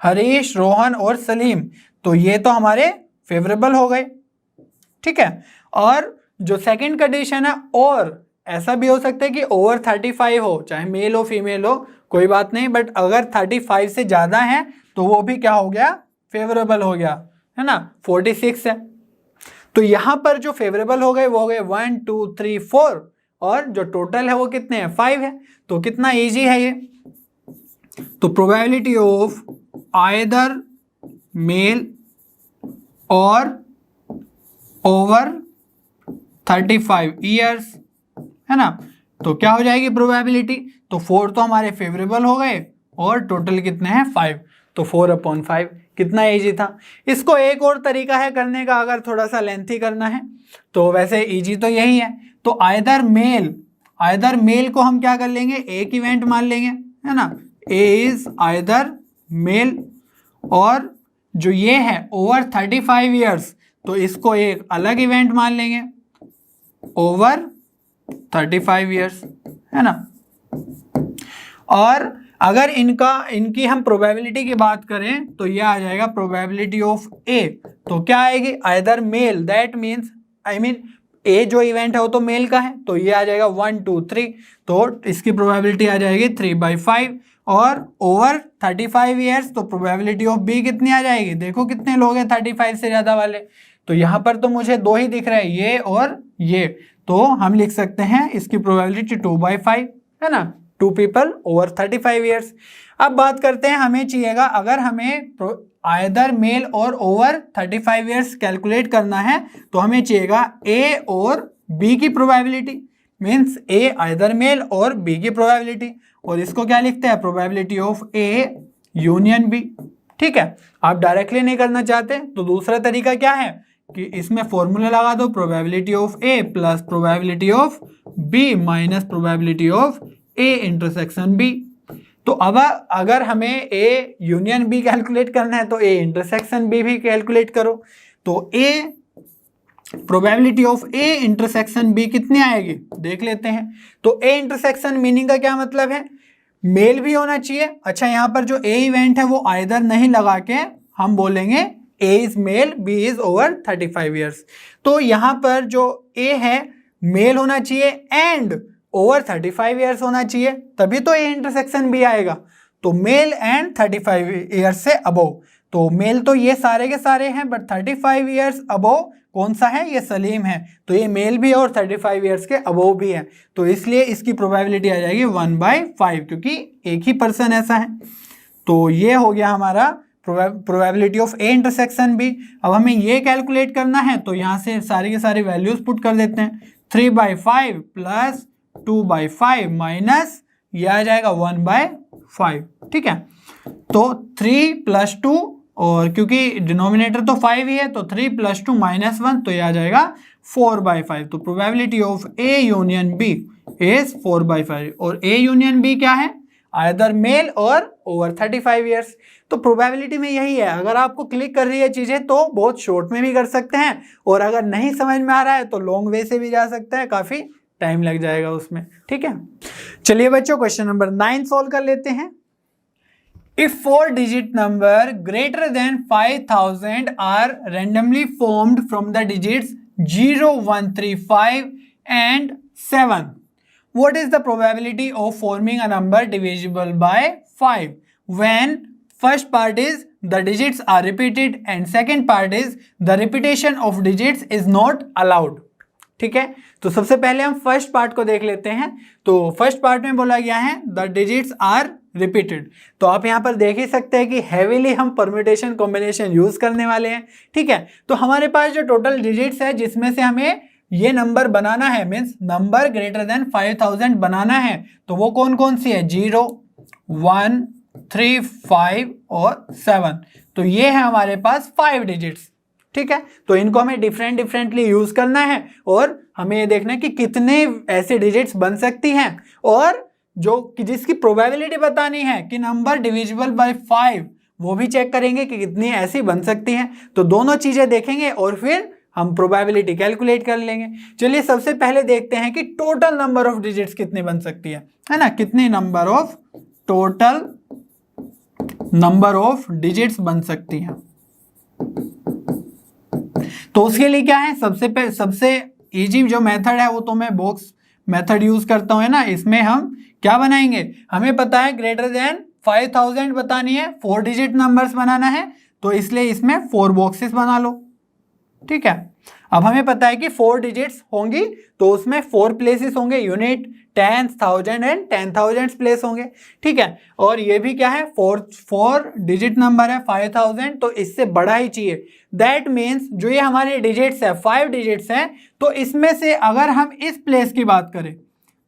हरीश, रोहन और सलीम, तो ये तो हमारे फेवरेबल हो गए, ठीक है। और जो सेकंड कंडीशन है, और ऐसा भी हो सकता है कि ओवर 35 हो, चाहे मेल हो फीमेल हो कोई बात नहीं, बट अगर 35 से ज़्यादा है तो वो भी क्या हो गया, फेवरेबल हो गया, है ना। 46 है, तो यहां पर जो फेवरेबल हो गए वो हो गए 1 2 3 4, और जो टोटल है वो कितने हैं, 5 है। तो कितना इजी है ये, तो प्रोबेबिलिटी ऑफ आइदर मेल और ओवर 35 ईयर्स, है ना। तो क्या हो जाएगी प्रोबेबिलिटी, तो 4 तो हमारे फेवरेबल हो गए, और टोटल कितने हैं 5, तो 4/5, कितना इजी था। इसको एक और तरीका है करने का, अगर थोड़ा सा लेंथी करना है, तो वैसे इजी तो यही है। तो आइदर मेल को हम क्या कर लेंगे, एक इवेंट मान लेंगे, है ना, ए इज आइदर मेल, और जो ये है ओवर 35 ईयर्स, तो इसको एक अलग इवेंट मान लेंगे, ओवर 35 ईयर्स, है ना। और अगर इनकी हम प्रोबेबिलिटी की बात करें तो ये आ जाएगा प्रोबेबिलिटी ऑफ ए, तो क्या आएगी, आइदर मेल, दैट मीन्स ए जो इवेंट है वो तो मेल का है, तो ये आ जाएगा 1 2 3, तो इसकी प्रोबेबिलिटी आ जाएगी 3/5, और ओवर 35 ईयर्स, तो प्रोबेबिलिटी ऑफ बी कितनी आ जाएगी, देखो कितने लोग हैं 35 से ज़्यादा वाले, तो यहाँ पर तो मुझे 2 ही दिख रहे हैं, ये और ये, तो हम लिख सकते हैं इसकी प्रोबेबिलिटी 2/5 है ना, 2 people ओवर 35 ईयर्स। अब बात करते हैं, हमें चाहिएगा अगर हमें आइदर मेल और ओवर 35 ईयर्स कैलकुलेट करना है तो हमें चाहिएगा ए और बी की probability, means A either male और बी की प्रोबेबिलिटी, और इसको क्या लिखते हैं, probability of A union B. ठीक है, आप डायरेक्टली नहीं करना चाहते तो दूसरा तरीका क्या है कि इसमें फॉर्मूला लगा दो, probability of A plus probability of B minus probability of A intersection B. तो अब अगर हमें ए यूनियन बी कैलकुलेट करना है तो ए इंटरसेक्शन बी भी कैलकुलेट करो। तो A probability of A intersection B कितनी आएगी देख लेते हैं। तो ए इंटरसेक्शन मीनिंग का क्या मतलब है, मेल भी होना चाहिए। अच्छा, यहाँ पर जो ए इवेंट है वो आइदर नहीं लगा के हम बोलेंगे A is male B is over 35 years. तो यहाँ पर जो ए है मेल होना चाहिए एंड ओवर 35 ईयर्स होना चाहिए, तभी तो ए इंटरसेक्शन बी आएगा। तो मेल एंड 35 ईयर्स से अबोव, तो मेल तो ये सारे के सारे हैं बट 35 ईयर्स अबोव कौन सा है, ये सलीम है, तो ये मेल भी और 35 ईयर्स के अबोव भी है, तो इसलिए इसकी प्रोबेबिलिटी आ जाएगी 1/5 क्योंकि एक ही पर्सन ऐसा है। तो ये हो गया हमारा probability of A intersection B. अब हमें ये कैलकुलेट करना है तो यहाँ से सारी के सारी वैल्यूज पुट कर देते हैं, 3/5 प्लस 2/5 माइनस ये आ जाएगा 1/5। ठीक है, तो 3 + 2 और क्योंकि डिनोमिनेटर तो 5 ही है तो 3 + 2 - 1 तो ये आ जाएगा 4/5। तो probability of A union B is 4/5 और ए यूनियन बी क्या है, आइदर मेल और ओवर 35 ईयर्स। तो प्रोबेबिलिटी में यही है, अगर आपको क्लिक कर रही है चीजें तो बहुत शॉर्ट में भी कर सकते हैं और अगर नहीं समझ में आ रहा है तो लॉन्ग वे से भी जा सकता है, काफी टाइम लग जाएगा उसमें। ठीक है, चलिए बच्चों क्वेश्चन नंबर 9 सॉल्व कर लेते हैं। If 4-digit number greater than 5000 are randomly formed from the digits 0, 1, 3, 5 and 7, what is the probability of forming a number divisible by 5 when first part is the digits are repeated and second part is the repetition of digits is not allowed? ठीक है, तो सबसे पहले हम first part को देख लेते हैं। तो फर्स्ट पार्ट में बोला गया है द डिजिट्स आर रिपीटेड, तो आप यहाँ पर देख ही सकते हैं कि हैवीली हम परम्यूटेशन कॉम्बिनेशन यूज करने वाले हैं। ठीक है, तो हमारे पास जो टोटल डिजिट्स है जिसमें से हमें ये नंबर बनाना है, मीन्स नंबर ग्रेटर देन 5000 बनाना है, तो वो कौन कौन सी है, 0, 1, 3, 5 और 7। तो ये है हमारे पास 5 डिजिट्स। ठीक है, तो इनको हमें डिफरेंटली यूज करना है और हमें ये देखना है कि कितने ऐसे डिजिट्स बन सकती हैं और जो कि जिसकी प्रोबेबिलिटी बतानी है कि नंबर डिविजिबल बाय 5 वो भी चेक करेंगे कि कितनी ऐसी बन सकती हैं। तो दोनों चीजें देखेंगे और फिर हम प्रोबेबिलिटी कैलकुलेट कर लेंगे। चलिए सबसे पहले देखते हैं कि टोटल नंबर ऑफ डिजिट्स कितनी बन सकती है ना, कितनी टोटल नंबर ऑफ डिजिट्स बन सकती हैं। तो उसके लिए क्या है, सबसे इजी जो मेथड है वो तो मैं बॉक्स मेथड यूज करता हूं, है ना। इसमें हम क्या बनाएंगे, हमें पता है ग्रेटर देन 5000 बतानी है, 4 डिजिट नंबर्स बनाना है, तो इसलिए इसमें 4 बॉक्सेस बना लो। ठीक है, अब हमें पता है कि 4 डिजिट्स होंगी तो उसमें 4 प्लेसेस होंगे, यूनिट, 10, 1000 एंड 10,000 प्लेस होंगे। ठीक है, और ये भी क्या है, 4 डिजिट नंबर है 5000, तो इससे बड़ा ही चाहिए। दैट मीन्स जो ये हमारे डिजिट्स है 5 डिजिट्स हैं, तो इसमें से अगर हम इस प्लेस की बात करें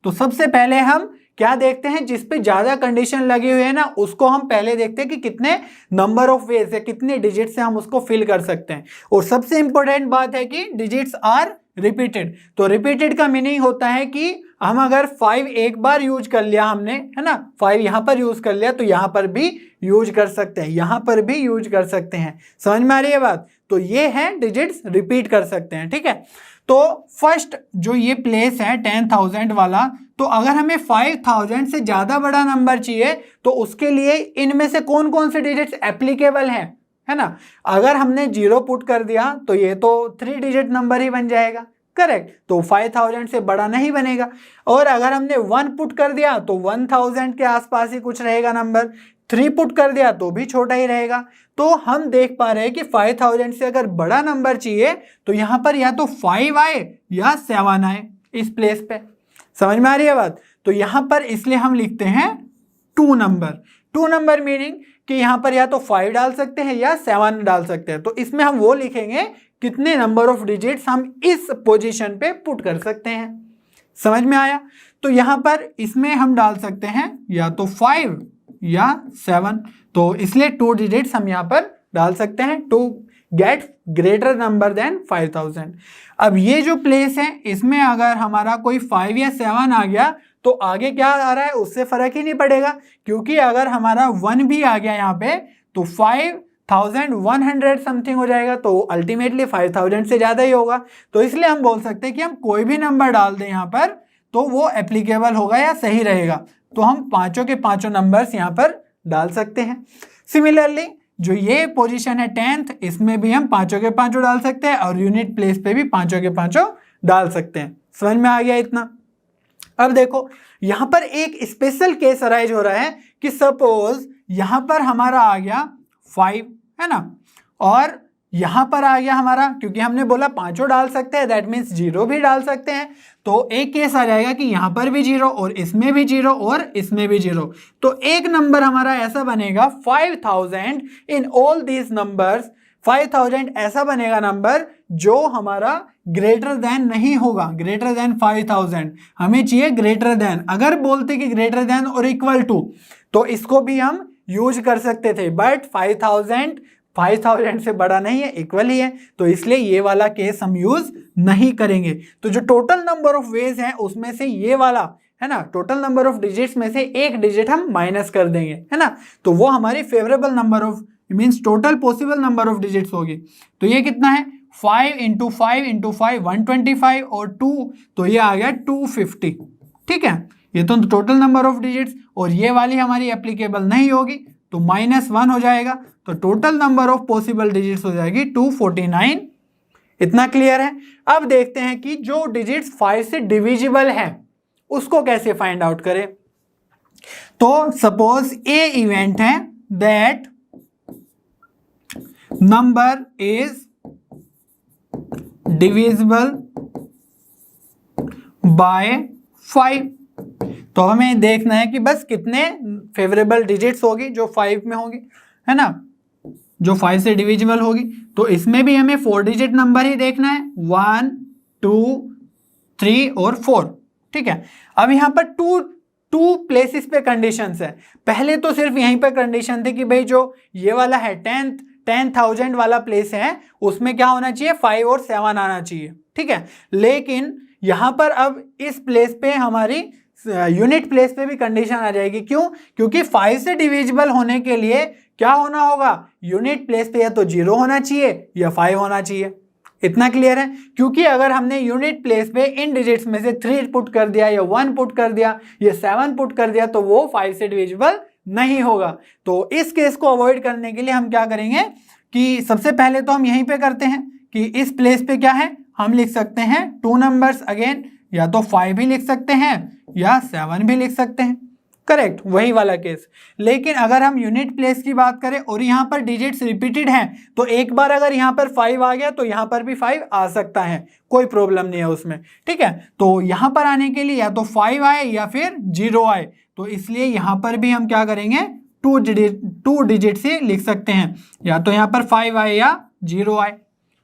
तो सबसे पहले हम क्या देखते हैं, जिस पे ज्यादा कंडीशन लगी हुई है ना उसको हम पहले देखते हैं कि कितने नंबर ऑफ वेज है, कितने डिजिट से हम उसको फिल कर सकते हैं। और सबसे इंपॉर्टेंट बात है कि डिजिट्स आर रिपीटेड। तो रिपीटेड का मीनिंग होता है कि हम अगर 5 एक बार यूज कर लिया हमने, है ना, 5 यहां पर यूज कर लिया तो यहां पर भी यूज कर सकते हैं, यहां पर भी यूज कर सकते हैं। समझ में आ रही है बात, तो ये है डिजिट्स रिपीट कर सकते हैं। ठीक है, तो फर्स्ट जो ये प्लेस है 10,000 वाला, तो अगर हमें 5000 से ज्यादा बड़ा नंबर चाहिए तो उसके लिए इनमें से कौन कौन से डिजिट्स एप्लीकेबल हैं, है ना। अगर हमने 0 पुट कर दिया तो ये तो 3 डिजिट नंबर ही बन जाएगा, करेक्ट, तो 5000 से बड़ा नहीं बनेगा। और अगर हमने 1 पुट कर दिया तो 1000 के आसपास ही कुछ रहेगा नंबर, 3 पुट कर दिया तो भी छोटा ही रहेगा। तो हम देख पा रहे हैं कि 5000 से अगर बड़ा नंबर चाहिए तो यहां पर या तो 5 आए या 7 आए। इस प्लेस पे। समझ में आ रही है बात? तो यहाँ पर इसलिए हम लिखते हैं 2 नंबर। 2 नंबर मीनिंग कि यहाँ पर या तो 5 डाल सकते हैं या 7 डाल सकते हैं। तो इसमें हम वो लिखेंगे कितने नंबर ऑफ डिजिट्स हम इस पोजीशन पे पुट कर सकते हैं। समझ में आया? तो यहाँ पर इसमें हम डाल सकते हैं या तो 5 या 7। तो इसलिए 2 डिजिट्स हम यहाँ पर डाल सकते हैं to get greater number than 5000। अब ये जो प्लेस है इसमें अगर हमारा कोई 5 या 7 आ गया तो आगे क्या आ रहा है उससे फर्क ही नहीं पड़ेगा, क्योंकि अगर हमारा 1 भी आ गया यहाँ पे तो 5100 समथिंग हो जाएगा, तो अल्टीमेटली 5000 से ज़्यादा ही होगा। तो इसलिए हम बोल सकते हैं कि हम कोई भी नंबर डाल दें यहाँ पर तो वो एप्लीकेबल होगा या सही रहेगा। तो हम पाँचों के पाँचों नंबर्स यहाँ पर डाल सकते हैं। सिमिलरली जो ये पोजीशन है 10th, इसमें भी हम पाँचों के पाँचों डाल सकते हैं और यूनिट प्लेस पे भी पाँचों के पाँचों डाल सकते हैं। समझ में आ गया इतना? अब देखो यहाँ पर एक स्पेशल केस अराइज हो रहा है कि सपोज यहाँ पर हमारा आ गया 5, है ना, और यहाँ पर आ गया हमारा, क्योंकि हमने बोला पांचों डाल सकते हैं, दैट मीन्स 0 भी डाल सकते हैं। तो एक केस आ जाएगा कि यहाँ पर भी 0 और इसमें भी 0 और इसमें भी 0। तो एक नंबर हमारा ऐसा बनेगा 5000 इन ऑल दीज नंबर्स। 5000 ऐसा बनेगा नंबर जो हमारा ग्रेटर देन नहीं होगा, ग्रेटर देन 5000। हमें चाहिए ग्रेटर देन। अगर बोलते कि ग्रेटर देन और इक्वल टू तो इसको भी हम यूज कर सकते थे, बट 5000 से बड़ा नहीं है, इक्वल ही है, तो इसलिए ये वाला केस हम यूज नहीं करेंगे। तो जो टोटल नंबर ऑफ वेज है उसमें से ये वाला है ना, टोटल नंबर ऑफ डिजिट्स में से एक डिजिट हम माइनस कर देंगे, है ना, तो वो हमारी favourable number of means total possible number of digits होगी। तो ये कितना है 5 × 5 × 5 125 और 2 तो ये आ गया 250। ठीक है, ये तो टोटल नंबर ऑफ डिजिट्स, और ये वाली हमारी एप्लीकेबल नहीं होगी तो -1 हो जाएगा। तो total number of possible digits हो जाएगी 249। इतना क्लियर है? अब देखते हैं कि जो डिजिट्स 5 से डिविजिबल है उसको कैसे फाइंड आउट करें। तो सपोज ए इवेंट है that number is divisible bye 5। तो हमें देखना है कि बस कितने फेवरेबल डिजिट्स होगी जो 5 में होगी, है ना, जो 5 से डिविजिबल होगी। तो इसमें भी हमें 4 डिजिट नंबर ही देखना है, 1 2 3 और 4। ठीक है, अब यहाँ पर टू प्लेसेस पे कंडीशंस है। पहले तो सिर्फ यहीं पे कंडीशन थी कि भाई जो ये वाला है 10,000 वाला प्लेस है उसमें क्या होना चाहिए 5 और 7 आना चाहिए। ठीक है, लेकिन यहाँ पर अब इस प्लेस पे हमारी यूनिट प्लेस पे भी कंडीशन आ जाएगी। क्यों? क्योंकि 5 से डिविजिबल होने के लिए क्या होना होगा, यूनिट प्लेस पे या तो 0 होना चाहिए या 5 होना चाहिए। इतना क्लियर है? क्योंकि अगर हमने यूनिट प्लेस पे इन डिजिट्स में से 3 पुट कर दिया या 1 पुट कर दिया या 7 पुट कर दिया तो वो 5 से डिविजिबल नहीं होगा। तो इस केस को अवॉइड करने के लिए हम क्या करेंगे कि सबसे पहले तो हम यहीं पे करते हैं कि इस प्लेस पे क्या है, हम लिख सकते हैं 2 नंबर्स अगेन, या तो 5 भी लिख सकते हैं या 7 भी लिख सकते हैं। करेक्ट, वही वाला केस। लेकिन अगर हम यूनिट प्लेस की बात करें और यहाँ पर डिजिट्स रिपीटेड हैं तो एक बार अगर यहाँ पर 5 आ गया तो यहाँ पर भी 5 आ सकता है, कोई प्रॉब्लम नहीं है उसमें। ठीक है, तो यहाँ पर आने के लिए या तो 5 आए या फिर 0 आए, तो इसलिए यहाँ पर भी हम क्या करेंगे 2 डिजिट से लिख सकते हैं, या तो यहाँ पर 5 आए या 0 आए।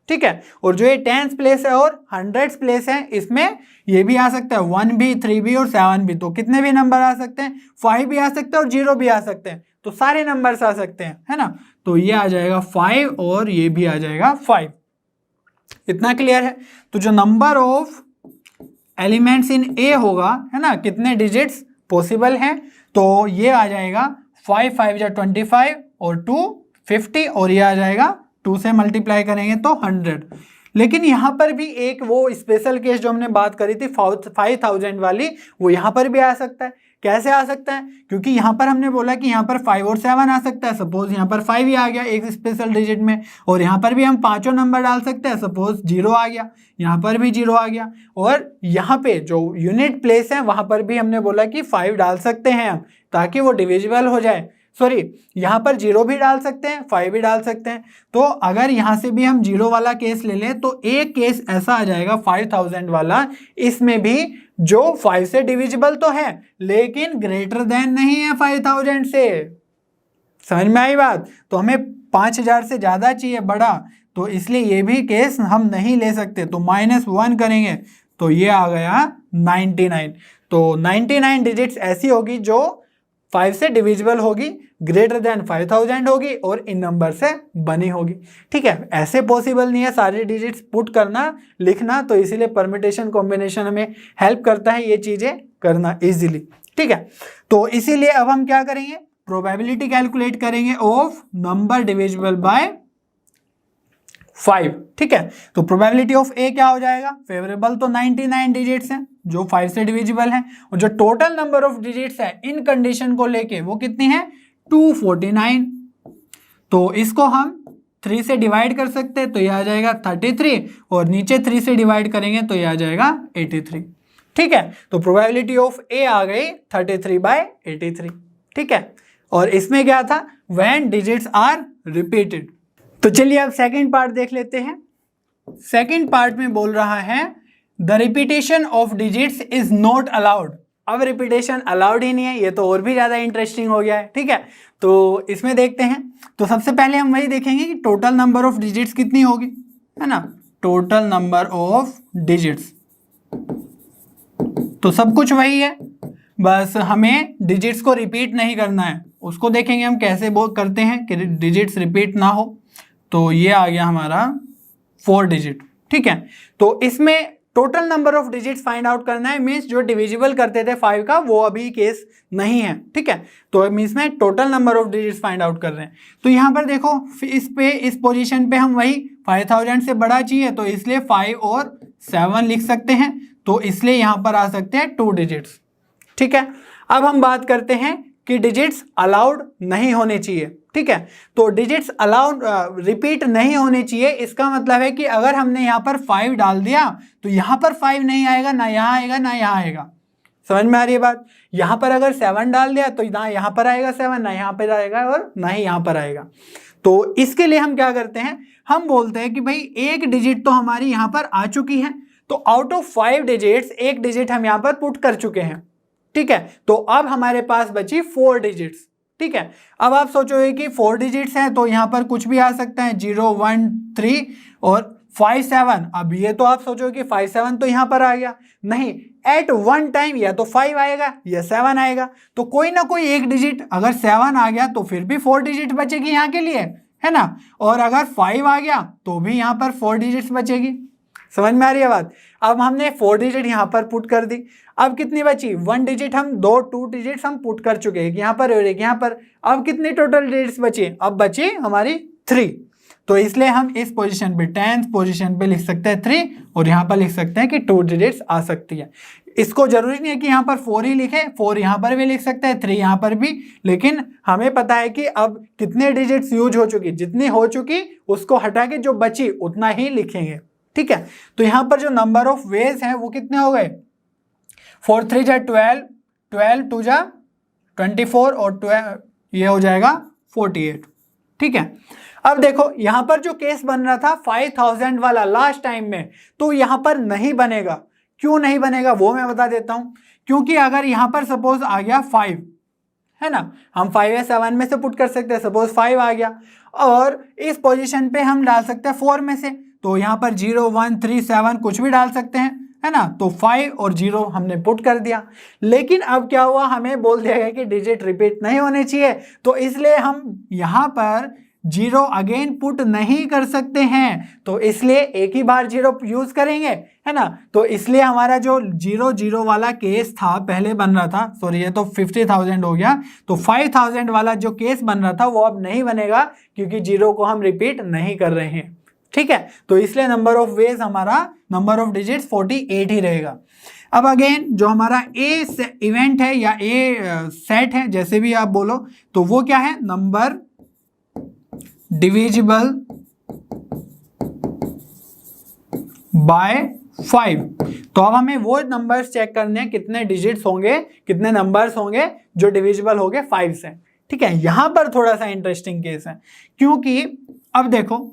ठीक है, और जो ये 10th प्लेस है और 100th प्लेस है इसमें ये भी आ सकता है 1 भी 3 भी और 7 भी, तो कितने भी नंबर आ सकते हैं, 5 भी आ सकते हैं और 0 भी आ सकते हैं, तो सारे नंबर्स आ सकते हैं, है ना। तो ये आ जाएगा 5 और ये भी आ जाएगा 5। इतना क्लियर है? तो जो नंबर ऑफ एलिमेंट्स इन ए होगा, है ना, कितने डिजिट्स पॉसिबल हैं, तो ये आ जाएगा 5 5 जा 25 और 2 50 और ये आ जाएगा 2 से मल्टीप्लाई करेंगे तो 100। लेकिन यहाँ पर भी एक वो स्पेशल केस जो हमने बात करी थी 5000 वाली, वो यहाँ पर भी आ सकता है। कैसे आ सकता है? क्योंकि यहाँ पर हमने बोला कि यहाँ पर 5 और 7 आ सकता है। सपोज यहाँ पर 5 ही आ गया एक स्पेशल डिजिट में, और यहाँ पर भी हम पांचों नंबर डाल सकते हैं। सपोज 0 आ गया, यहाँ पर भी 0 आ गया, और यहाँ पे जो यूनिट प्लेस है वहाँ पर भी हमने बोला कि 5 डाल सकते हैं हम, ताकि वो डिविजिबल हो जाए। सॉरी यहाँ पर 0 भी डाल सकते हैं, 5 भी डाल सकते हैं। तो अगर यहाँ से भी हम 0 वाला केस ले लें तो एक केस ऐसा आ जाएगा 5000 वाला, इसमें भी जो 5 से डिविजिबल तो है लेकिन ग्रेटर देन नहीं है 5000 से। समझ में आई बात? तो हमें 5000 से ज़्यादा चाहिए बड़ा, तो इसलिए ये भी केस हम नहीं ले सकते। तो -1 करेंगे तो ये आ गया 99। तो 99 डिजिट्स ऐसी होगी जो 5 से डिविजिबल होगी, ग्रेटर देन 5000 होगी और इन नंबर से बनी होगी। ठीक है, ऐसे पॉसिबल नहीं है सारे डिजिट्स पुट करना लिखना, तो इसीलिए परम्यूटेशन कॉम्बिनेशन हमें हेल्प करता है ये चीज़ें करना इजीली। ठीक है, तो इसीलिए अब हम क्या करेंगे, प्रोबेबिलिटी कैलकुलेट करेंगे ऑफ नंबर डिविजिबल बाय 5। ठीक है, तो प्रोबेबिलिटी ऑफ ए क्या हो जाएगा, फेवरेबल तो 99 डिजिट्स हैं जो 5 से डिविजिबल हैं, और जो टोटल नंबर ऑफ डिजिट्स है इन कंडीशन को लेके वो कितनी है 249। तो इसको हम 3 से डिवाइड कर सकते हैं तो ये आ जाएगा 33, और नीचे 3 से डिवाइड करेंगे तो ये आ जाएगा 83। ठीक है, तो प्रोबेबिलिटी ऑफ ए आ गई 33/83। ठीक है, और इसमें क्या था, व्हेन डिजिट्स आर रिपीटेड। तो चलिए अब सेकंड पार्ट देख लेते हैं। सेकंड पार्ट में बोल रहा है the repetition of digits is not allowed. अब रिपीटेशन अलाउड ही नहीं है, ये तो और भी ज़्यादा इंटरेस्टिंग हो गया है। ठीक है, तो इसमें देखते हैं। तो सबसे पहले हम वही देखेंगे कि टोटल नंबर ऑफ डिजिट्स कितनी होगी, है ना, टोटल नंबर ऑफ डिजिट्स। तो सब कुछ वही है, बस हमें डिजिट्स को रिपीट नहीं करना है। उसको देखेंगे हम कैसे वो करते हैं कि डिजिट्स रिपीट ना हो। तो ये आ गया हमारा 4 डिजिट। ठीक है, तो इसमें total number of digits find out करना है, मीन्स जो डिविजिबल करते थे 5 का वो अभी केस नहीं है। ठीक है, तो मीन्स में total number of digits find out कर रहे हैं। तो यहाँ पर देखो इस पोजीशन पे हम वही 5000 से बड़ा चाहिए, तो इसलिए 5 और 7 लिख सकते हैं, तो इसलिए यहाँ पर आ सकते हैं 2 डिजिट्स। ठीक है, अब हम बात करते हैं कि डिजिट्स अलाउड नहीं होने चाहिए। ठीक है, तो डिजिट्स अलाउड रिपीट नहीं होने चाहिए, इसका मतलब है कि अगर हमने यहाँ पर 5 डाल दिया तो यहाँ पर 5 नहीं आएगा, ना यहाँ आएगा ना यहाँ आएगा। समझ में आ रही है बात? यहाँ पर अगर 7 डाल दिया तो ना यहाँ पर आएगा 7, ना यहाँ पर आएगा और ना ही यहाँ पर आएगा। तो इसके लिए हम क्या करते हैं, हम बोलते हैं कि भाई एक डिजिट तो हमारी यहाँ पर आ चुकी है, तो आउट ऑफ 5 डिजिट्स एक डिजिट हम यहाँ पर पुट कर चुके हैं। ठीक है, तो अब हमारे पास बची 4 डिजिट्स। ठीक है, अब आप सोचोगे कि 4 डिजिट्स हैं तो यहाँ पर कुछ भी आ सकता है, 0 1 3 और 5 7। अब ये तो आप सोचोगे कि 5 7 तो यहाँ पर आ गया, नहीं, एट वन टाइम या तो 5 आएगा या 7 आएगा। तो कोई ना कोई एक डिजिट, अगर 7 आ गया तो फिर भी 4 डिजिट बचेगी यहाँ के लिए, है ना, और अगर 5 आ गया तो भी यहाँ पर 4 डिजिट्स बचेगी। समझ में आ रही है बात? अब हमने 4 डिजिट यहाँ पर पुट कर दी, अब कितनी बची, 1 डिजिट हम 2 डिजिट्स हम पुट कर चुके हैं, यहाँ पर और एक यहाँ पर। अब कितनी टोटल डिजिट्स बची, अब बची हमारी 3। तो इसलिए हम इस पोजीशन पे 10th पोजीशन पे लिख सकते हैं 3, और यहाँ पर लिख सकते हैं कि 2 डिजिट्स आ सकती है। इसको जरूरी नहीं है कि यहाँ पर 4 ही लिखे, 4 यहाँ पर भी लिख सकते हैं, 3 यहाँ पर भी, लेकिन हमें पता है कि अब कितने डिजिट्स यूज हो चुकी, जितनी हो चुकी उसको हटा के जो बची उतना ही लिखेंगे। ठीक है, तो यहाँ पर जो नंबर ऑफ वेज हैं वो कितने हो गए, 4 3 जा 12, 12 2 जा 24 और 12 ये हो जाएगा 48। ठीक है, अब देखो यहाँ पर जो केस बन रहा था 5000 वाला लास्ट टाइम में, तो यहाँ पर नहीं बनेगा। क्यों नहीं बनेगा वो मैं बता देता हूँ, क्योंकि अगर यहाँ पर सपोज आ गया 5, है ना, हम 5 या 7 में से पुट कर सकते हैं, सपोज 5 आ गया और इस पोजीशन पे हम डाल सकते हैं 4 में से, तो यहाँ पर 0 1 3 7 कुछ भी डाल सकते हैं, है ना। तो 5 और 0 हमने पुट कर दिया, लेकिन अब क्या हुआ, हमें बोल दिया गया कि डिजिट रिपीट नहीं होने चाहिए, तो इसलिए हम यहाँ पर 0 अगेन पुट नहीं कर सकते हैं, तो इसलिए एक ही बार 0 यूज करेंगे, है ना। तो इसलिए हमारा जो 0 0 वाला केस था पहले बन रहा था, सॉरी ये तो 50,000 हो गया, तो 5,000 वाला जो केस बन रहा था वो अब नहीं बनेगा, क्योंकि 0 को हम रिपीट नहीं कर रहे हैं। ठीक है, तो इसलिए नंबर ऑफ वेज हमारा नंबर ऑफ डिजिट्स 48 ही रहेगा। अब अगेन जो हमारा ए इवेंट है या ए सेट है, जैसे भी आप बोलो, तो वो क्या है, नंबर डिविजिबल बाय 5। तो अब हमें वो नंबर्स चेक करने हैं कितने डिजिट्स होंगे, कितने नंबर्स होंगे जो डिविजिबल होंगे 5 से। ठीक है, यहां पर थोड़ा सा इंटरेस्टिंग केस है, क्योंकि अब देखो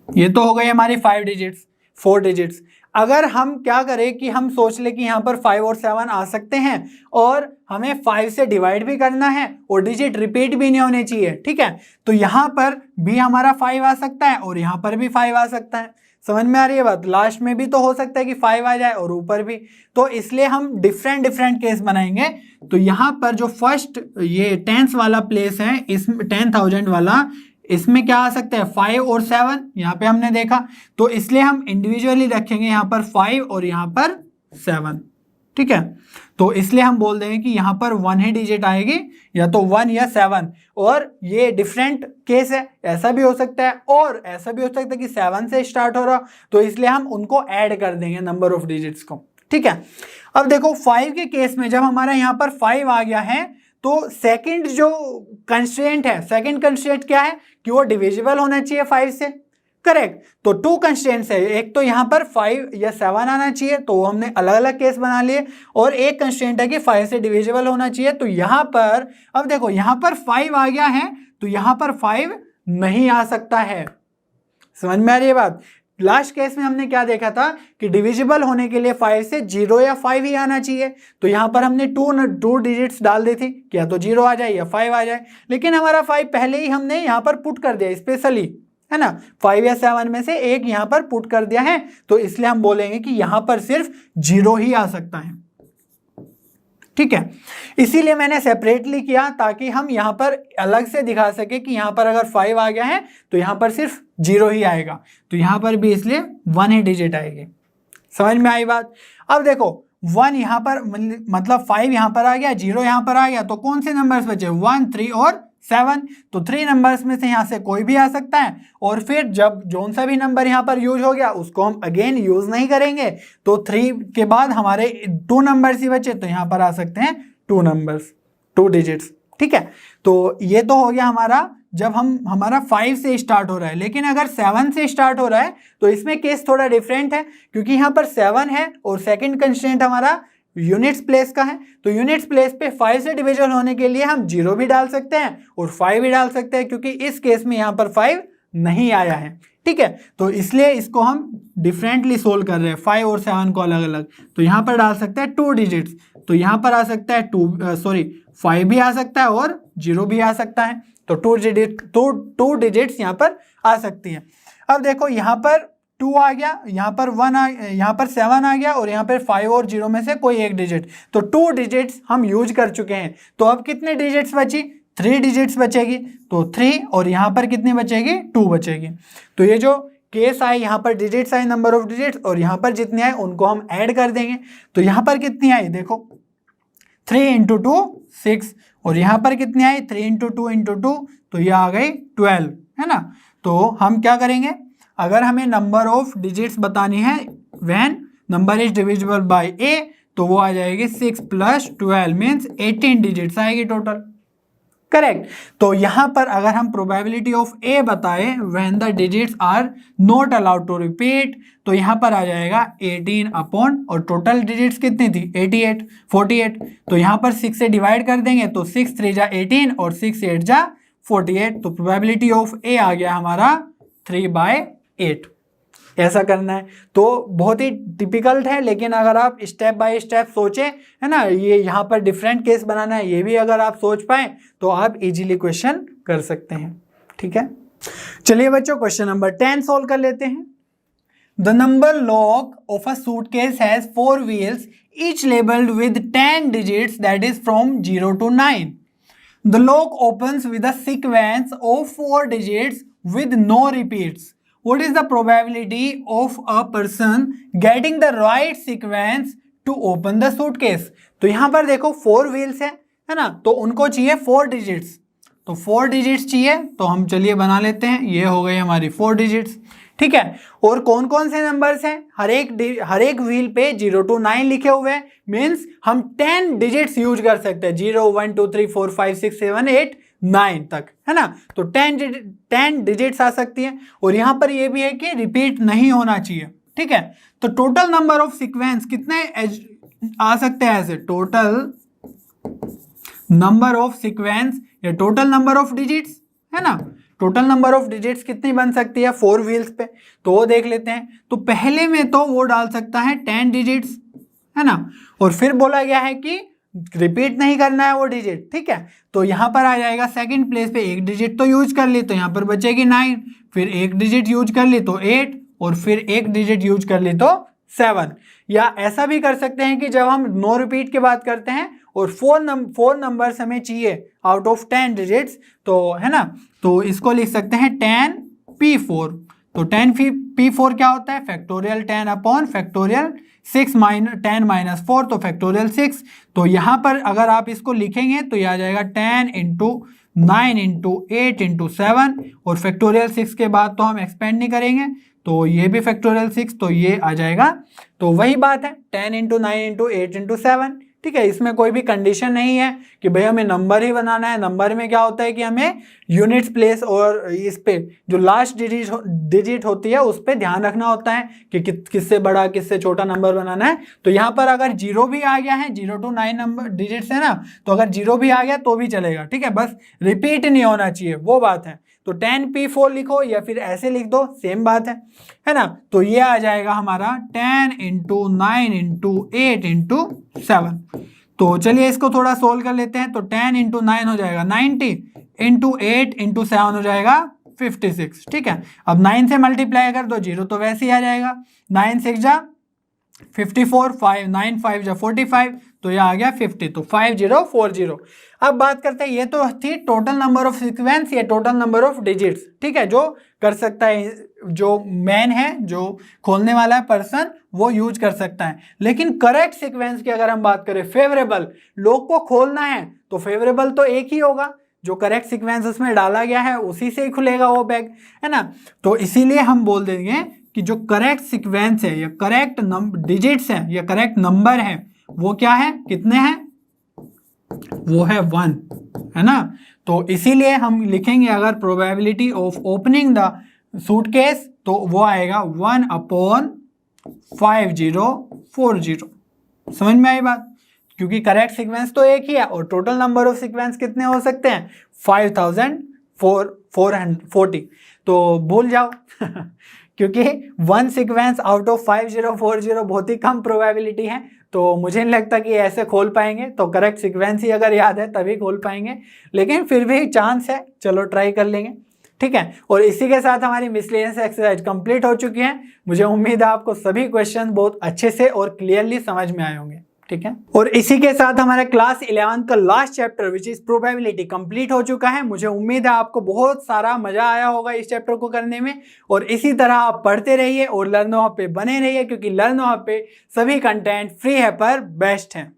ये तो हो गई हमारी 5 डिजिट्स 4 डिजिट्स। अगर हम क्या करें कि हम सोच ले कि यहाँ पर 5 और 7 आ सकते हैं और हमें 5 से डिवाइड भी करना है और डिजिट रिपीट भी नहीं होने चाहिए, ठीक है, तो यहाँ पर भी हमारा 5 आ सकता है और यहाँ पर भी 5 आ सकता है। समझ में आ रही है बात? लास्ट में भी तो हो सकता है कि 5 आ जाए और ऊपर भी, तो इसलिए हम डिफरेंट केस बनाएंगे। तो यहाँ पर जो फर्स्ट ये 10th वाला प्लेस है, इस 10,000 वाला, इसमें क्या आ सकता है 5 और 7, यहाँ पे हमने देखा, तो इसलिए हम इंडिविजुअली रखेंगे यहाँ पर 5 और यहाँ पर 7, ठीक है। तो इसलिए हम बोल देंगे कि यहाँ पर 1 ही डिजिट आएगी, या तो 1 या 7, और ये डिफरेंट केस है, ऐसा भी हो सकता है और ऐसा भी हो सकता है कि 7 से स्टार्ट हो रहा, तो इसलिए हम उनको ऐड कर देंगे नंबर ऑफ डिजिट्स को, ठीक है। अब देखो 5 के केस में जब हमारा यहाँ पर 5 आ गया है, तो सेकंड जो कंस्ट्रेंट है, सेकंड कंस्ट्रेंट क्या है कि वो डिविजिबल होना चाहिए 5 से, करेक्ट। तो 2 कंस्ट्रेंट्स है, एक तो यहाँ पर 5 या 7 आना चाहिए, तो हमने अलग अलग केस बना लिए, और एक कंस्ट्रेंट है कि 5 से डिविजिबल होना चाहिए। तो यहाँ पर अब देखो यहाँ पर 5 आ गया है, तो यहाँ पर 5 नहीं आ सकता है। समझ में आ रही है बात? लास्ट केस में हमने क्या देखा था कि डिविजिबल होने के लिए 5 से 0 या 5 ही आना चाहिए, तो यहाँ पर हमने 2 डिजिट्स डाल दी थी कि या तो 0 आ जाए या 5 आ जाए, लेकिन हमारा 5 पहले ही हमने यहाँ पर पुट कर दिया स्पेशली, है ना, 5 या 7 में से एक यहाँ पर पुट कर दिया है, तो इसलिए हम बोलेंगे कि यहाँ पर सिर्फ 0 ही आ सकता है, ठीक है। इसीलिए मैंने सेपरेटली किया ताकि हम यहाँ पर अलग से दिखा सके कि यहाँ पर अगर 5 आ गया है तो यहाँ पर सिर्फ 0 ही आएगा, तो यहाँ पर भी इसलिए 1 ही डिजिट आएगी। समझ में आई बात? अब देखो 1 यहाँ पर मतलब 5 यहाँ पर आ गया, 0 यहाँ पर आ गया, तो कौन से नंबर्स बचे? 1, 3 और 7। तो 3 नंबर्स में से यहाँ से कोई भी आ सकता है, और फिर जब जोन सा भी नंबर यहाँ पर यूज हो गया उसको हम अगेन यूज नहीं करेंगे, तो 3 के बाद हमारे 2 नंबर्स ही बचे, तो यहाँ पर आ सकते हैं 2 नंबर्स, 2 डिजिट्स, ठीक है। तो ये तो हो गया हमारा जब हमारा 5 से स्टार्ट हो रहा है, लेकिन अगर 7 से स्टार्ट हो रहा है तो इसमें केस थोड़ा डिफरेंट है, क्योंकि यहाँ पर 7 है और सेकंड कंस्ट्रेंट हमारा यूनिट्स प्लेस का है, तो यूनिट्स प्लेस पे 5 से डिविजन होने के लिए हम 0 भी डाल सकते हैं और 5 भी डाल सकते हैं, क्योंकि इस केस में यहाँ पर 5 नहीं आया है, ठीक है। तो इसलिए इसको हम डिफरेंटली सोल्व कर रहे हैं, 5 और 7 को अलग अलग। तो यहाँ पर डाल सकते हैं 2 डिजिट्स, तो यहाँ पर आ सकता है 5 भी आ सकता है और 0 भी आ सकता है, तो 2 डिजिट्स यहाँ पर आ सकती है। अब देखो यहाँ पर 2 आ गया, यहाँ पर 1 आ, यहाँ पर 7 आ गया, और यहाँ पर 5 और 0 में से कोई एक डिजिट, तो 2 डिजिट्स हम यूज कर चुके हैं। तो अब कितने डिजिट्स बची? 3 डिजिट्स बचेगी, तो 3, और यहाँ पर कितनी बचेगी? 2 बचेगी। तो ये जो केस आए यहाँ पर डिजिट्स आए, नंबर ऑफ डिजिट्स, और यहाँ पर जितने आए उनको हम ऐड कर देंगे। तो यहाँ पर कितनी आई देखो, 3 × 2 6, और यहाँ पर कितनी आई 3 × 2 × 2, तो ये आ गई 12, है ना। तो हम क्या करेंगे, अगर हमें नंबर ऑफ डिजिट्स बतानी है when number is divisible by a, तो वो आ जाएगी 6 + 12 मीन्स 18 डिजिट्स आएगी टोटल, करेक्ट। तो यहाँ पर अगर हम प्रोबेबिलिटी ऑफ a बताएं when the digits are not allowed to repeat, तो यहाँ पर आ जाएगा 18 अपॉन, और टोटल डिजिट्स कितनी थी 48, तो यहाँ पर 6 से डिवाइड कर देंगे, तो 6 × 3 = 18 और 6 × 8 = 48, तो प्रोबेबिलिटी ऑफ a आ गया हमारा 3/8। ऐसा करना है, तो बहुत ही टिपिकल है, लेकिन अगर आप स्टेप बाय स्टेप सोचें, है ना, ये यहाँ पर डिफरेंट केस बनाना है, ये भी अगर आप सोच पाए तो आप इजीली क्वेश्चन कर सकते हैं, ठीक है। चलिए बच्चों क्वेश्चन नंबर 10 सोल्व कर लेते हैं। The number lock of a suitcase has 4 wheels each labelled with 10 digits that is from 0 to 9. The lock opens with a sequence of 4 digits with no repeats. What is the probability of a person getting the right sequence to open the suitcase? तो यहाँ पर देखो 4 wheels है ना, तो उनको चाहिए 4 digits, तो 4 डिजिट्स चाहिए, तो हम चलिए बना लेते हैं, ये हो गई हमारी 4 डिजिट्स, ठीक है। और कौन कौन से नंबर्स हैं? हर एक व्हील पे 0 to 9 लिखे हुए हैं, मीन्स हम 10 डिजिट्स यूज कर सकते हैं, 0 1 2 3 4 5 6 7 8 9 तक, है ना। तो 10 डिजिट्स आ सकती है, और यहाँ पर ये भी है कि रिपीट नहीं होना चाहिए, ठीक है। तो टोटल नंबर ऑफ सीक्वेंस कितने आ सकते हैं ऐसे? टोटल नंबर ऑफ सीक्वेंस या टोटल नंबर ऑफ डिजिट्स, है ना। टोटल नंबर ऑफ डिजिट्स कितनी बन सकती है 4 व्हील्स पे, तो वो देख लेते हैं। तो पहले में तो वो डाल सकता है 10 डिजिट्स, है ना, और फिर बोला गया है कि रिपीट नहीं करना है वो डिजिट, ठीक है। तो यहाँ पर आ जाएगा सेकंड प्लेस पे, एक डिजिट तो यूज कर ली तो यहाँ पर बचेगी 9, फिर एक डिजिट यूज कर ली तो 8, और फिर एक डिजिट यूज कर ली तो 7। या ऐसा भी कर सकते हैं कि जब हम नो रिपीट की बात करते हैं और 4 नंबर्स हमें चाहिए आउट ऑफ 10 डिजिट्स, तो है ना, तो इसको लिख सकते हैं 10p4। तो 10p4 क्या होता है, फैक्टोरियल 10 अपॉन फैक्टोरियल 6 10 माइनस 4, तो फैक्टोरियल 6। तो यहाँ पर अगर आप इसको लिखेंगे तो यह आ जाएगा 10 इंटू 9 इंटू 8 इंटू 7, और फैक्टोरियल 6 के बाद तो हम एक्सपेंड नहीं करेंगे, तो ये भी फैक्टोरियल 6, तो ये आ जाएगा। तो वही बात है 10 इंटू 9 इंटू 8 इंटू 7, ठीक है। इसमें कोई भी कंडीशन नहीं है कि भाई हमें नंबर ही बनाना है। नंबर में क्या होता है कि हमें यूनिट्स प्लेस और इस पे जो लास्ट डिजिट होती है उस पे ध्यान रखना होता है कि किससे बड़ा किससे छोटा नंबर बनाना है। तो यहाँ पर अगर 0 भी आ गया है, 0 to 9 नंबर डिजिट्स है ना, तो अगर 0 भी आ गया तो भी चलेगा, ठीक है, बस रिपीट नहीं होना चाहिए, वो बात है। तो 10p4 लिखो या फिर ऐसे लिख दो, सेम बात है ना। तो ये आ जाएगा हमारा 10 इंटू 9 इंटू 8 इंटू 7। तो चलिए इसको थोड़ा सोल्व कर लेते हैं। तो 10 इंटू 9 हो जाएगा 90, इंटू 8 इंटू 7 हो जाएगा 56, ठीक है। अब 9 से मल्टीप्लाई कर दो, 0 तो वैसे ही आ जाएगा, 9 6 जा 54, 5 9 5 जा 45, तो ये आ गया 50, तो 5040। अब बात करते हैं, ये तो थी टोटल नंबर ऑफ सीक्वेंस या टोटल नंबर ऑफ डिजिट्स, ठीक है, जो कर सकता है, जो मैन है, जो खोलने वाला है पर्सन, वो यूज कर सकता है। लेकिन करेक्ट सीक्वेंस की अगर हम बात करें, फेवरेबल, लोग को खोलना है तो फेवरेबल तो एक ही होगा, जो करेक्ट सीक्वेंस उसमें डाला गया है उसी से ही खुलेगा वो बैग, है ना। तो इसीलिए हम बोल देंगे कि जो करेक्ट सीक्वेंस है या करेक्ट डिजिट्स है या करेक्ट नंबर है वो क्या है, कितने हैं, वो है 1, है ना। तो इसीलिए हम लिखेंगे अगर probability of opening the suitcase, तो वो आएगा 1 अपॉन 5040। समझ में आई बात, क्योंकि करेक्ट सीक्वेंस तो एक ही है और टोटल नंबर ऑफ सीक्वेंस कितने हो सकते हैं 5440। तो भूल जाओ क्योंकि 1 सीक्वेंस आउट ऑफ 5040 बहुत ही कम प्रोबेबिलिटी है, तो मुझे नहीं लगता कि ऐसे खोल पाएंगे। तो करेक्ट सीक्वेंस ही अगर याद है तभी खोल पाएंगे, लेकिन फिर भी चांस है, चलो ट्राई कर लेंगे, ठीक है। और इसी के साथ हमारी मिसलेनियस एक्सरसाइज कंप्लीट हो चुकी है। मुझे उम्मीद है आपको सभी क्वेश्चन बहुत अच्छे से और क्लियरली समझ में आए होंगे, ठीक है। और इसी के साथ हमारा क्लास 11 का last chapter which is probability complete हो चुका है। मुझे उम्मीद है आपको बहुत सारा मजा आया होगा इस चैप्टर को करने में, और इसी तरह आप पढ़ते रहिए और लर्नो हब पे बने रहिए, क्योंकि लर्नो हब पे सभी कंटेंट फ्री है पर बेस्ट है।